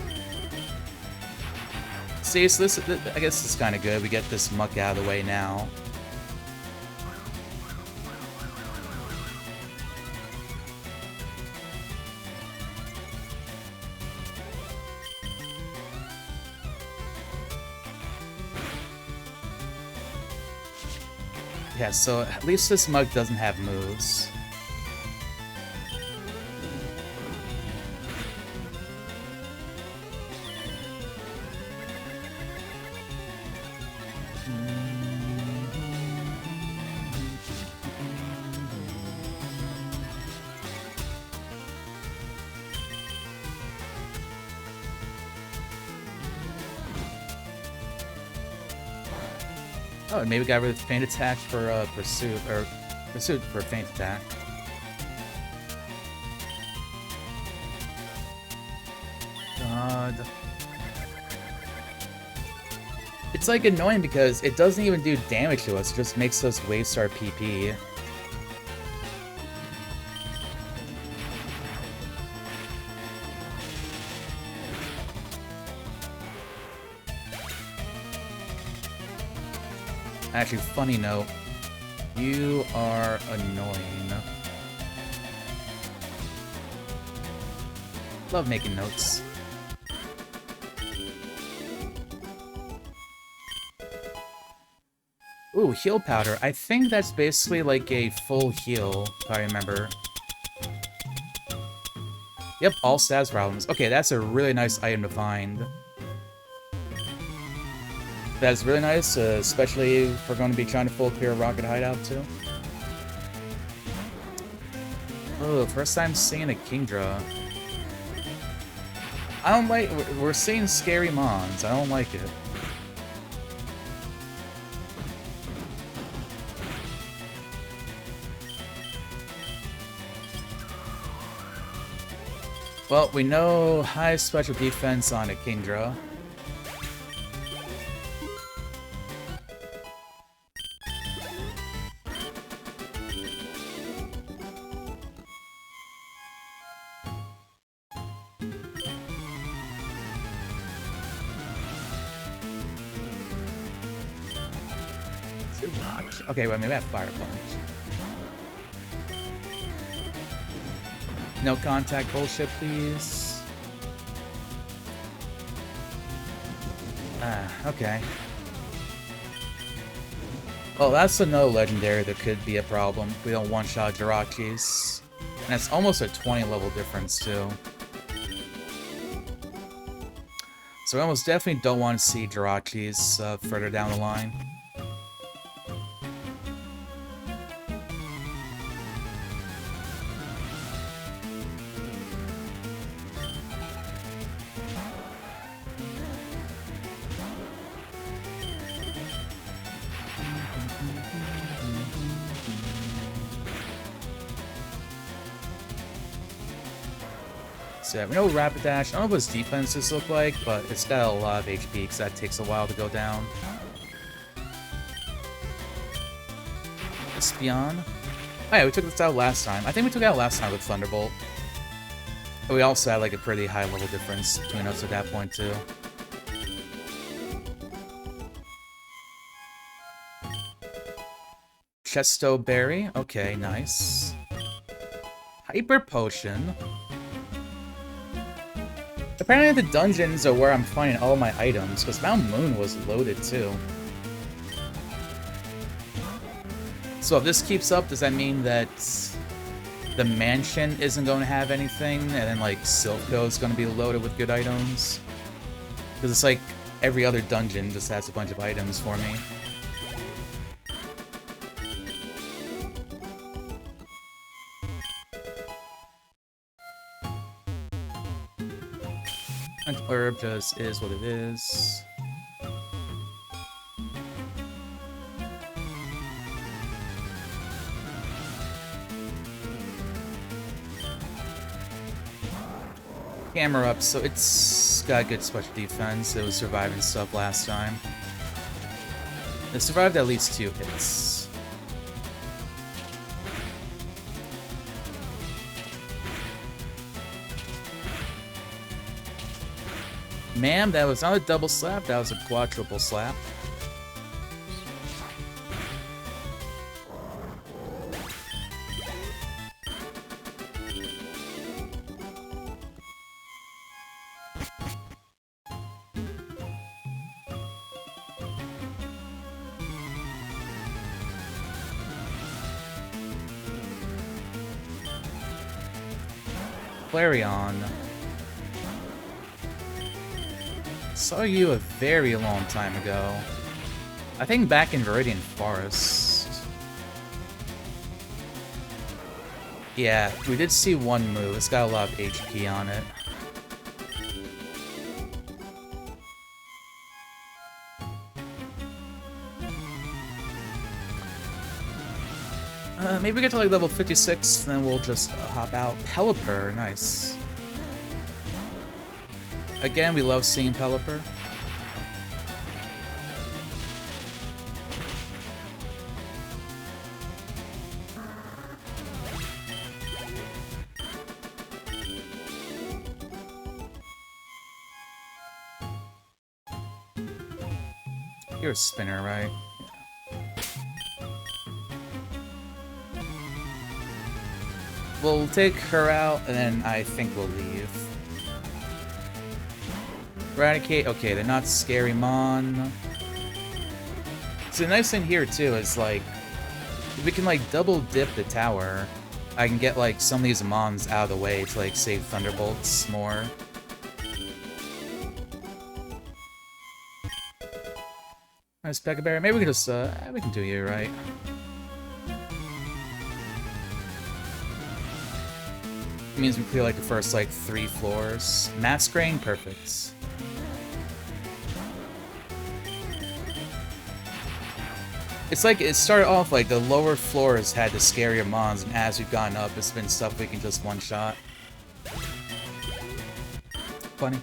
See, so this I guess it's kind of good. We get this muck out of the way now. Yeah, so at least this mug doesn't have moves. Oh, and maybe got rid of Feint Attack for Pursuit, or Pursuit for Feint Attack. God. It's like annoying because it doesn't even do damage to us, it just makes us waste our PP. Actually, funny note, you are annoying. Love making notes. Ooh, heal powder. I think that's basically like a full heal, if I remember. Yep, all status problems. Okay, that's a really nice item to find. That's really nice, especially if we're going to be trying to full clear Rocket Hideout too. Oh, first time seeing a Kingdra. I don't like... We're seeing scary mons. I don't like it. Well, we know high special defense on a Kingdra. Okay, well, maybe I have Fire Punch. No contact bullshit, please. Okay. Well, that's a no legendary that could be a problem. We don't one-shot Jirachis. And it's almost a 20 level difference, too. So we almost definitely don't want to see Jirachis further down the line. So we know Rapid Dash. I don't know what his defenses look like, but it's got a lot of HP because that takes a while to go down. Espion. Oh yeah, we took this out last time. I think we took it out last time with Thunderbolt. But we also had like a pretty high level difference between us at that point too. Chesto Berry. Okay, nice. Hyper Potion. Apparently the dungeons are where I'm finding all my items, because Mount Moon was loaded too. So if this keeps up, does that mean that the mansion isn't going to have anything, and then like Silco is going to be loaded with good items? Because it's like every other dungeon just has a bunch of items for me. And herb just is what it is. Camera up, so it's got good special defense. It was surviving stuff last time. It survived at least 2 hits. Ma'am, that was not a double slap, that was a quadruple slap. Flareon. Saw you a very long time ago. I think back in Viridian Forest. Yeah, we did see one move. It's got a lot of HP on it. Maybe we get to like level 56, then we'll just hop out. Pelipper, nice. Again, we love seeing Pelipper. You're a spinner, right? We'll take her out, and then I think we'll leave. Eradicate. Okay, they're not scary mon. So the nice thing here, too, is, like, if we can, like, double dip the tower, I can get, like, some of these mons out of the way to, like, save Thunderbolts more. Nice Pegaberry. Maybe we can just, we can do you, right? It means we clear, like, the first, like, 3 floors. Masquerade, perfect. It's like, it started off like the lower floors had the scarier mons, and as we've gotten up, it's been stuff we can just one-shot. Funny.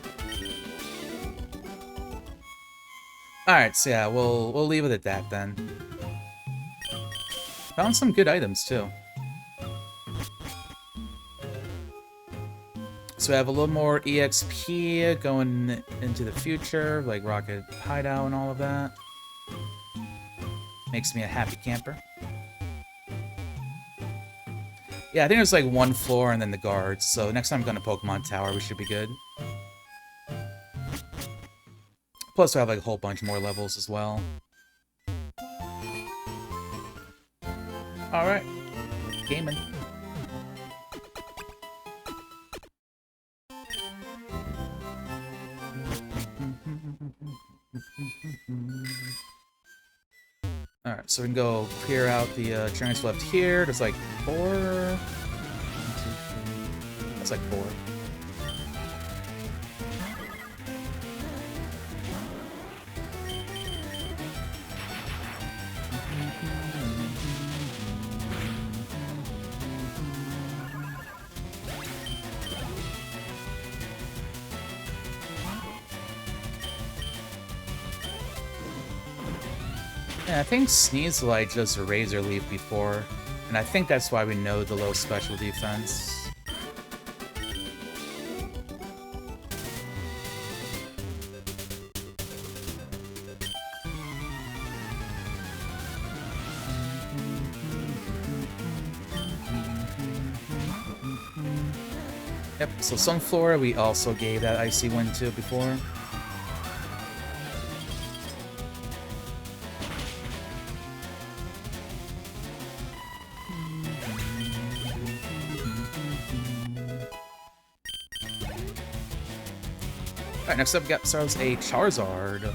Alright, so yeah, we'll leave it at that then. Found some good items, too. So we have a little more EXP going into the future, like Rocket Hideout and all of that. Makes me a happy camper. Yeah, I think there's like 1 floor and then the guards, so next time I'm going to Pokemon Tower, we should be good. Plus, we have like a whole bunch more levels as well. Alright. Gaming. Alright, so we can go clear out the giants left here. There's like 4. 1, 2, 3. That's like 4. Yeah, I think Sneasel just a Razor Leaf before, and I think that's why we know the low special defense. Yep, so Sunflora we also gave that Icy Wind to before. Alright, next up we got ourselves a Charizard.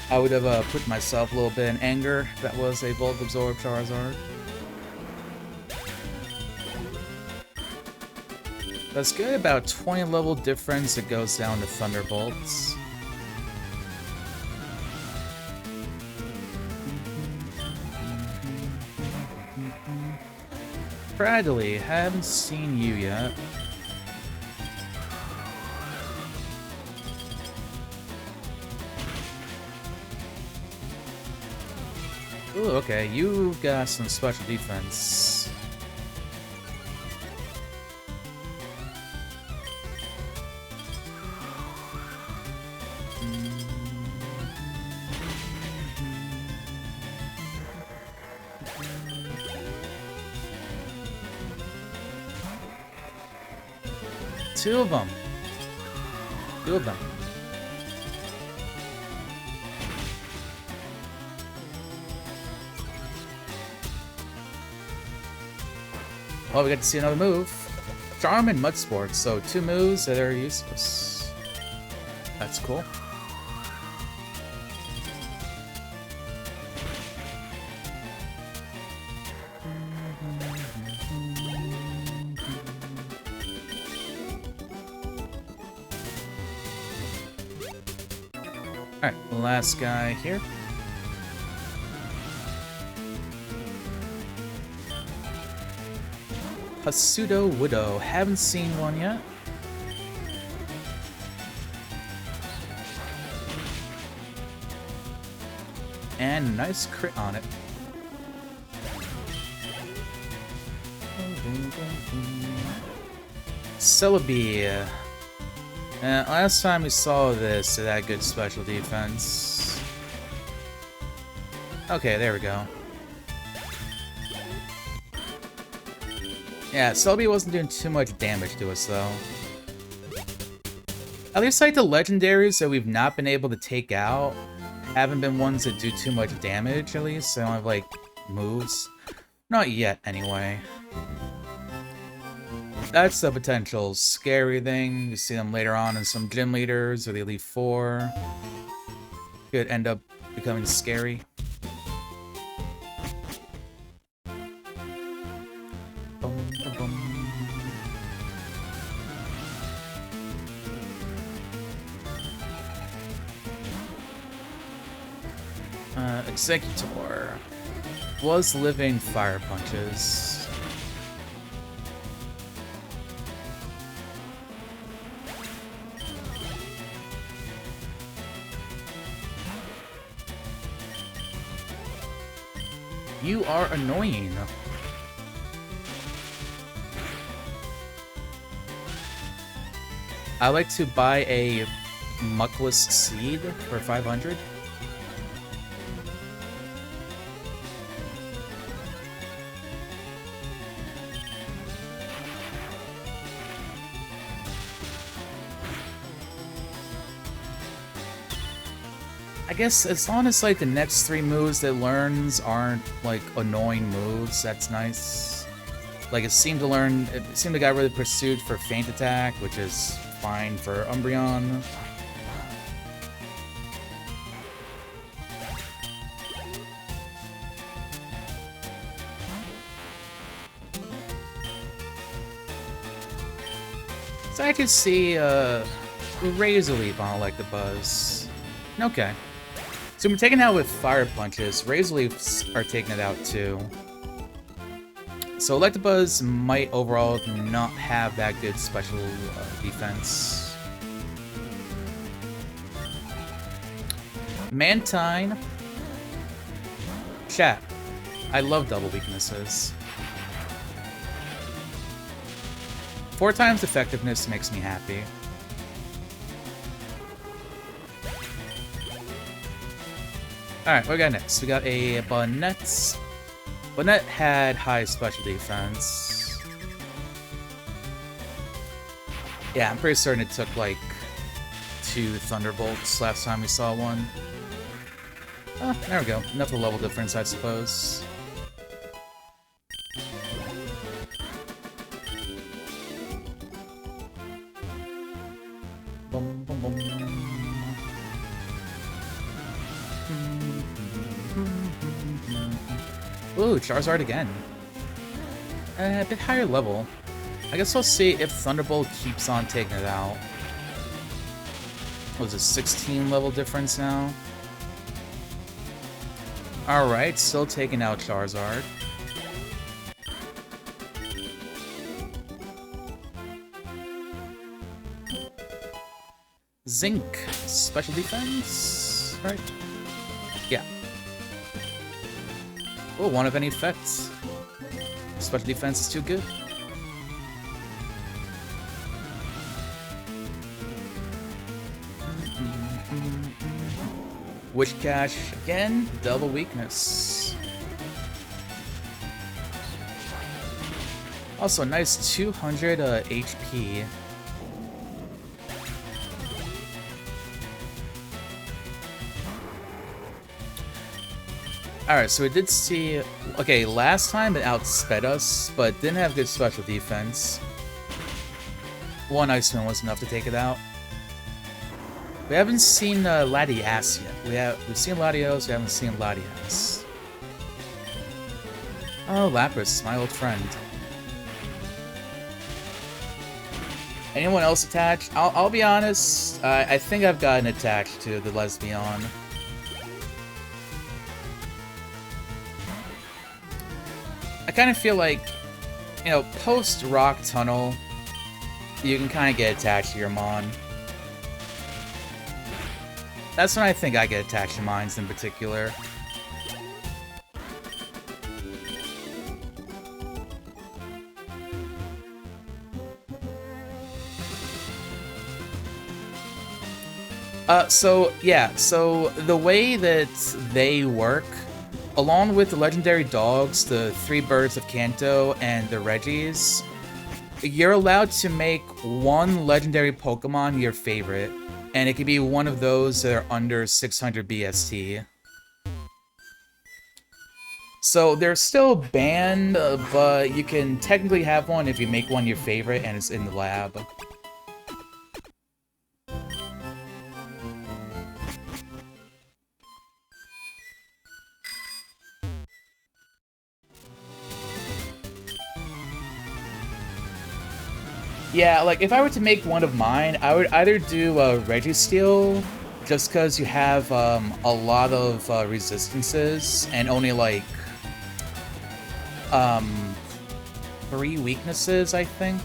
I would have put myself a little bit in anger if that was a Volt Absorb Charizard. That's good, about 20 level difference, it goes down to Thunderbolts. Bradley, haven't seen you yet. Ooh, okay, you've got some special defense. Two of them. Oh, we got to see another move. Charm and Mud Sports, so 2 moves that are useless. That's cool. Alright, last guy here. Pseudo Widow. Haven't seen one yet. And nice crit on it. Celebi. Last time we saw this, it had good special defense. Okay, there we go. Yeah, Celebi wasn't doing too much damage to us, though. At least like the legendaries that we've not been able to take out haven't been ones that do too much damage, at least. They don't have like moves. Not yet, anyway. That's the potential scary thing. You see them later on in some gym leaders or the Elite Four. Could end up becoming scary. Executor was living fire punches. You are annoying. I like to buy a Muckless Seed for 500. I guess as long as like the next 3 moves that it learns aren't like annoying moves, that's nice. Like it seemed to got really pursued for Feint Attack, which is fine for Umbreon. So I could see Razor Leaf on Electabuzz. Okay. So we're taking it out with Fire Punches. Razor Leafs are taking it out too. So Electabuzz might overall not have that good special defense. Mantine. Chat. I love double weaknesses. 4 times effectiveness makes me happy. Alright, what we got next? We got a Bonnet. Bonnet had high special defense. Yeah, I'm pretty certain it took like 2 Thunderbolts last time we saw one. Oh, there we go. Enough of a level difference, I suppose. Boom, boom, boom. Ooh, Charizard again. A bit higher level. I guess we'll see if Thunderbolt keeps on taking it out. What was it, 16 level difference now? Alright, still taking out Charizard. Zinc. Special defense? Right. Yeah. Oh, one of any effects. Special defense is too good. Witch Cash again, double weakness. Also, a nice 200 HP. Alright, so we did see... Okay, last time it outsped us, but didn't have good special defense. One Ice Wind was enough to take it out. We haven't seen Latias yet. We've seen Latios, we haven't seen Latias. Oh, Lapras, my old friend. Anyone else attached? I'll be honest, I think I've gotten attached to the Lesbian. I kind of feel like, you know, post Rock Tunnel, you can kind of get attached to your Mon. That's when I think I get attached to mines in particular. So the way that they work, along with the legendary dogs, the 3 birds of Kanto, and the Reggies, you're allowed to make one legendary Pokemon your favorite, and it can be one of those that are under 600 BST. So they're still banned, but you can technically have one if you make one your favorite and it's in the lab. Yeah, like, if I were to make one of mine, I would either do Registeel, just because you have a lot of resistances, and only, like, 3 weaknesses, I think.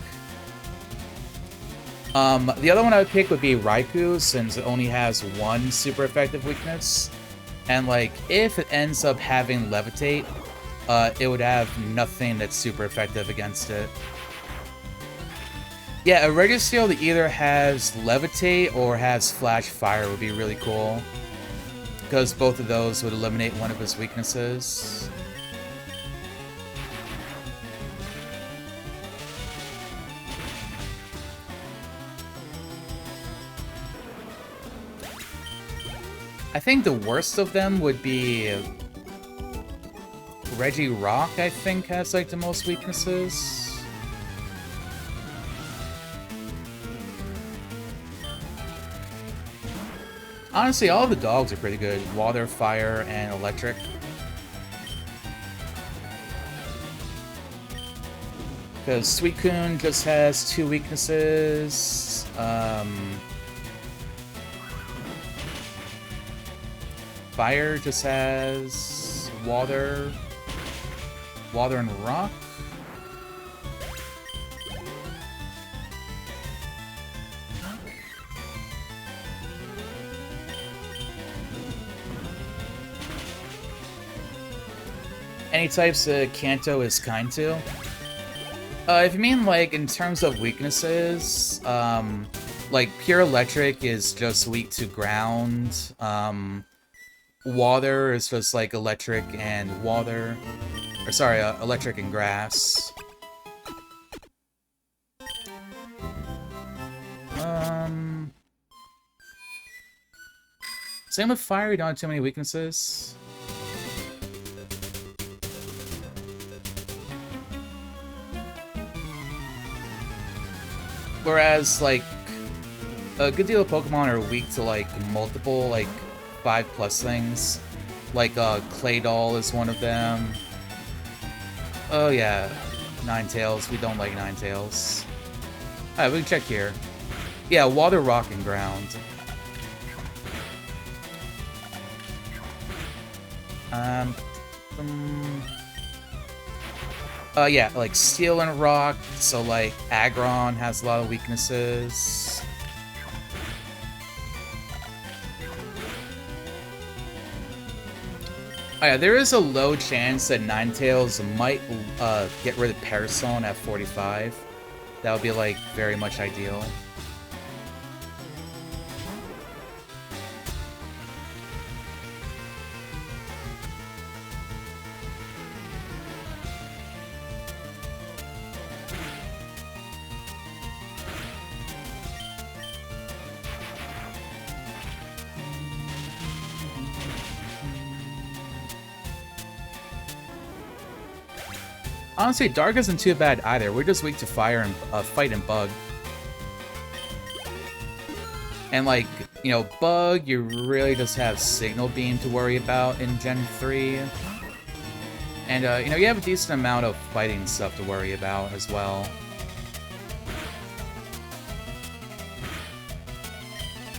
The other one I would pick would be Raikou, since it only has 1 super effective weakness. And, like, if it ends up having Levitate, it would have nothing that's super effective against it. Yeah, a Registeel that either has Levitate or has Flash Fire would be really cool, because both of those would eliminate one of his weaknesses. I think the worst of them would be Regirock, I think, has like the most weaknesses. Honestly, all of the dogs are pretty good. Water, fire, and electric. Because Suicune just has 2 weaknesses. Fire just has water. Water and rock. Any types Kanto is kind to. If you mean, like, in terms of weaknesses, like, pure electric is just weak to ground. Water is just, like, electric and water. Or, sorry, electric and grass. Same with fire, you don't have too many weaknesses. Whereas, like, a good deal of Pokemon are weak to, like, multiple, like, 5+ things. Like, Claydol is one of them. Oh, yeah. Ninetales. We don't like Ninetales. Alright, we can check here. Yeah, water, rock, and ground. Yeah, like steel and rock, so like Aggron has a lot of weaknesses. Oh yeah, there is a low chance that Ninetales might get rid of Parasol at 45. That would be like very much ideal. Honestly, Dark isn't too bad either. We're just weak to fire and fight and bug. And like, you know, bug, you really just have Signal Beam to worry about in Gen 3. And, you know, you have a decent amount of fighting stuff to worry about as well.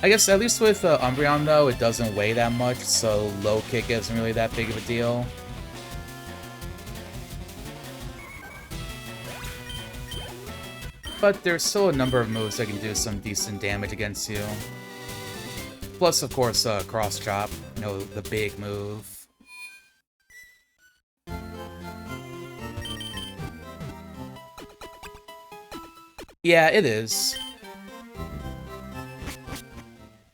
I guess at least with Umbreon, though, it doesn't weigh that much, so low kick isn't really that big of a deal. But there's still a number of moves that can do some decent damage against you. Plus, of course, Cross Chop, you know, the big move. Yeah, it is.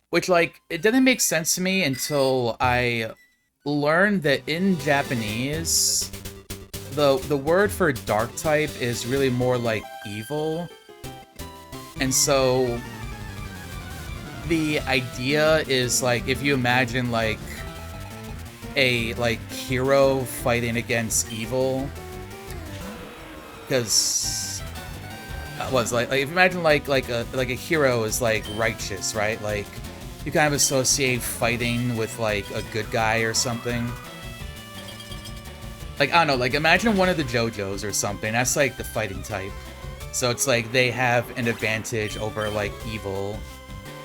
Which, like, it didn't make sense to me until I learned that in Japanese, the word for dark type is really more like evil. And so the idea is like if you imagine like a hero fighting against evil, because was like if you imagine like a hero is like righteous, right? Like you kind of associate fighting with like a good guy or something. Like, I don't know, like imagine one of the JoJos or something. That's like the fighting type. So it's like they have an advantage over like evil.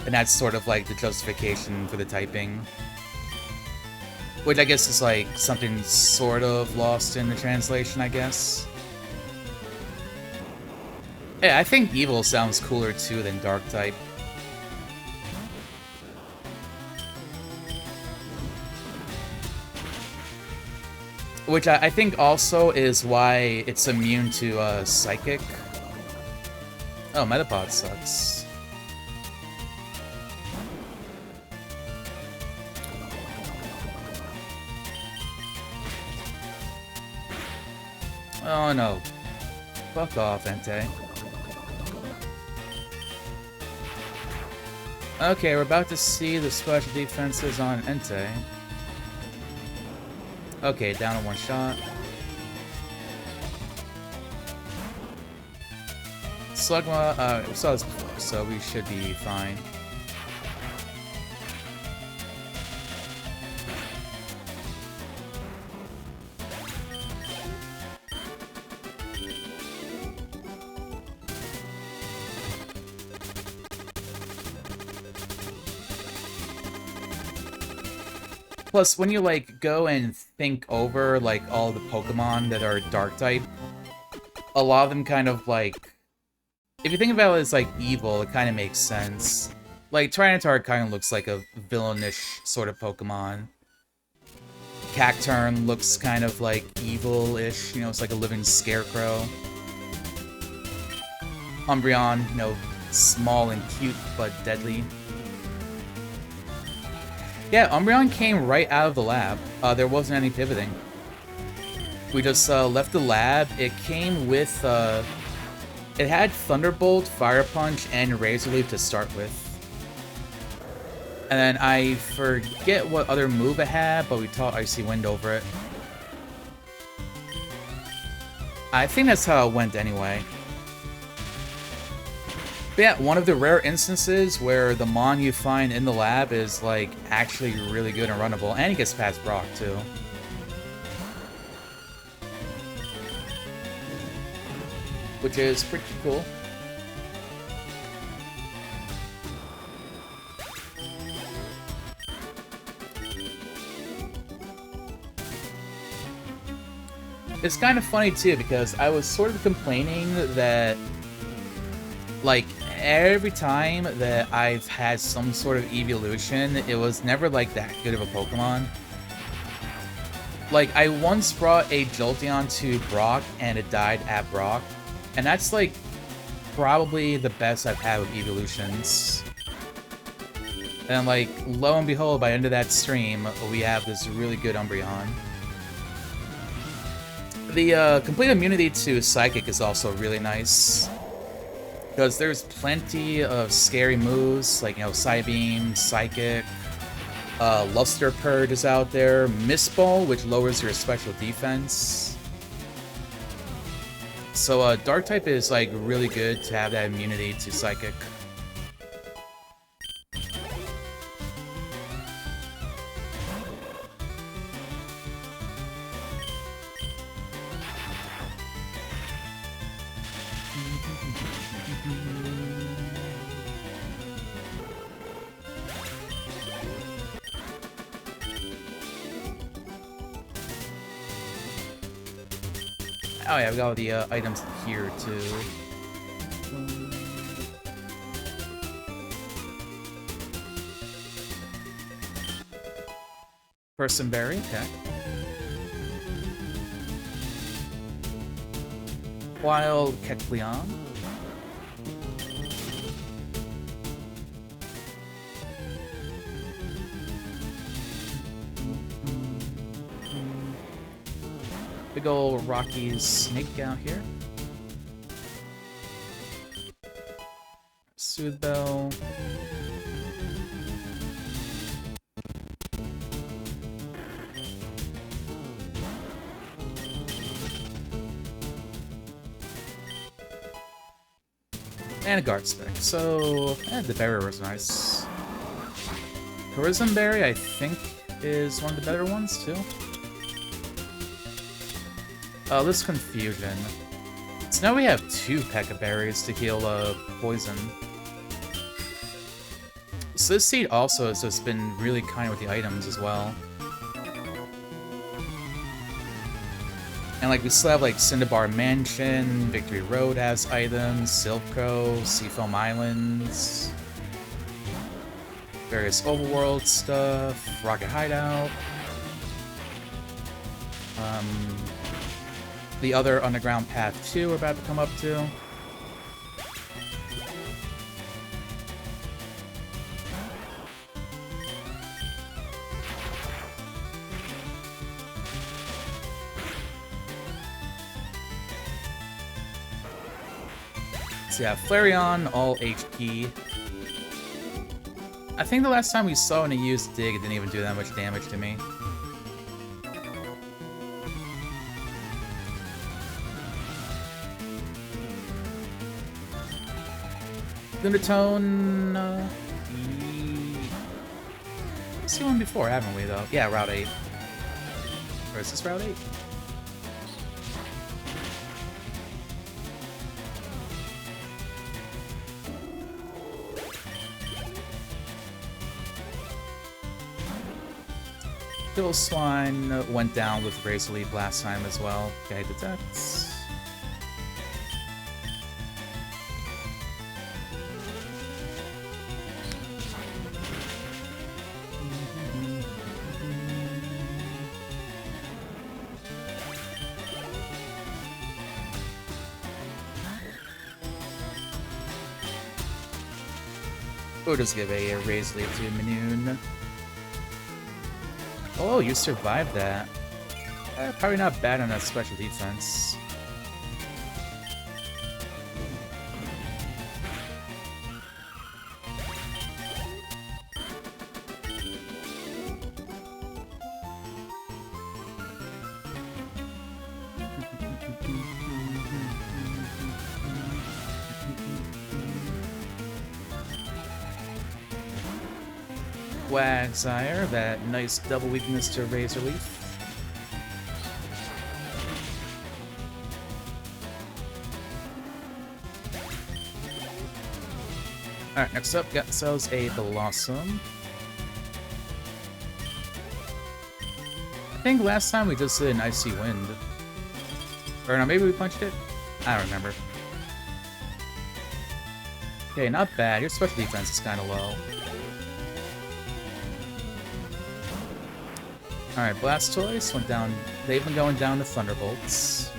And that's sort of like the justification for the typing. Which I guess is like something sort of lost in the translation, I guess. Yeah, I think evil sounds cooler too than dark type. Which I think also is why it's immune to Psychic. Oh, Metapod sucks. Oh no. Fuck off, Entei. Okay, we're about to see the special defenses on Entei. Okay, down in one shot. Slugma, we saw this before, so we should be fine. Plus, when you, like, go and think over, like, all the Pokemon that are Dark-type, a lot of them kind of, like... If you think about it as, like, evil, it kind of makes sense. Like, Tyranitar kind of looks like a villainish sort of Pokemon. Cacturn looks kind of, like, evil-ish, you know, it's like a living scarecrow. Umbreon, you know, small and cute, but deadly. Yeah, Umbreon came right out of the lab. There wasn't any pivoting. We just left the lab. It came with... it had Thunderbolt, Fire Punch, and Razor Leaf to start with. And then I forget what other move it had, but we taught Icy Wind over it. I think that's how it went anyway. But yeah, one of the rare instances where the Mon you find in the lab is, like, actually really good and runnable, and he gets past Brock, too. Which is pretty cool. It's kind of funny, too, because I was sort of complaining that, like, every time that I've had some sort of evolution, it was never, like, that good of a Pokemon. Like, I once brought a Jolteon to Brock, and it died at Brock. And that's, like, probably the best I've had with evolutions. And, like, lo and behold, by the end of that stream, we have this really good Umbreon. The complete immunity to Psychic is also really nice. Because there's plenty of scary moves, like, you know, Psybeam, Psychic, Luster Purge is out there, Mist Ball, which lowers your special defense. So, Dark-type is, like, really good to have that immunity to Psychic. Oh yeah, we got all the items here too. Person Berry, okay. Wild Kecleon. We big ol' rocky snake out here. Soothe Bell. And a guard spec. So, the berry was nice. Charisma Berry, I think, is one of the better ones, too. Oh, this Confusion. So now we have 2 P.E.K.K.A berries to heal poison. So this seed also has just been really kind with the items as well. And like we still have like Cinnabar Mansion, Victory Road has items, Silpro, Seafoam Islands, various overworld stuff, Rocket Hideout. The other Underground Path 2 we're about to come up to. So yeah, Flareon, all HP. I think the last time we saw when he used Dig, it didn't even do that much damage to me. Lunatone, we've seen one before, haven't we, though? Yeah, Route 8. Or is this Route 8? Little Swine went down with Razor Leaf last time as well. Guy detects. We'll just give a Razor Leaf to Minoon. Oh, you survived that. Probably not bad on a special defense. Quagsire, that nice double weakness to Razor Leaf. Alright, next up, got ourselves a Blossom. I think last time we just did an Icy Wind. Or no, maybe we punched it? I don't remember. Okay, not bad. Your special defense is kind of low. Alright, Blastoise went down. They've been going down to Thunderbolts.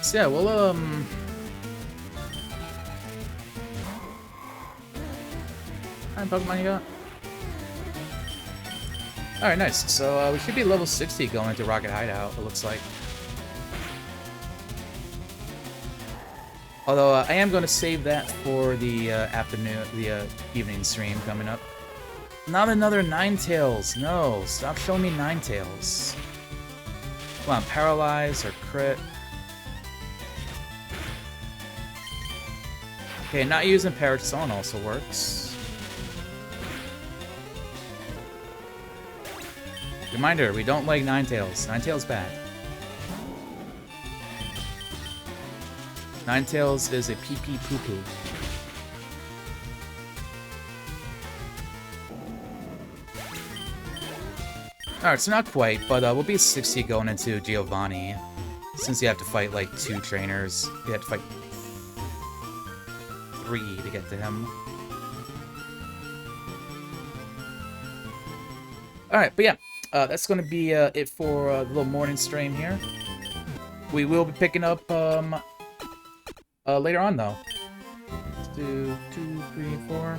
So yeah, we'll, how many Pokemon you got? Alright, nice. So, we should be level 60 going into Rocket Hideout, it looks like. Although, I am going to save that for the evening stream coming up. Not another Ninetales! No! Stop showing me Ninetales. Come on, Paralyze or Crit. Okay, not using Parasong also works. Reminder, we don't like Ninetales. Ninetales bad. Ninetales is a pee-pee poo-poo. Alright, so not quite, but we'll be 60 going into Giovanni. Since you have to fight, like, 2 trainers. You have to fight 3 to get to him. Alright, but yeah. That's going to be it for the little morning stream here. We will be picking up later on, though. Let's do 2, 3, 4.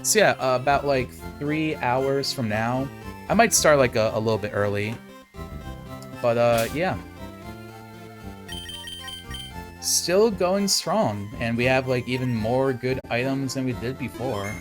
So yeah, about, like, 3 hours from now. I might start, like, a little bit early. But, yeah. Still going strong. And we have, like, even more good items than we did before.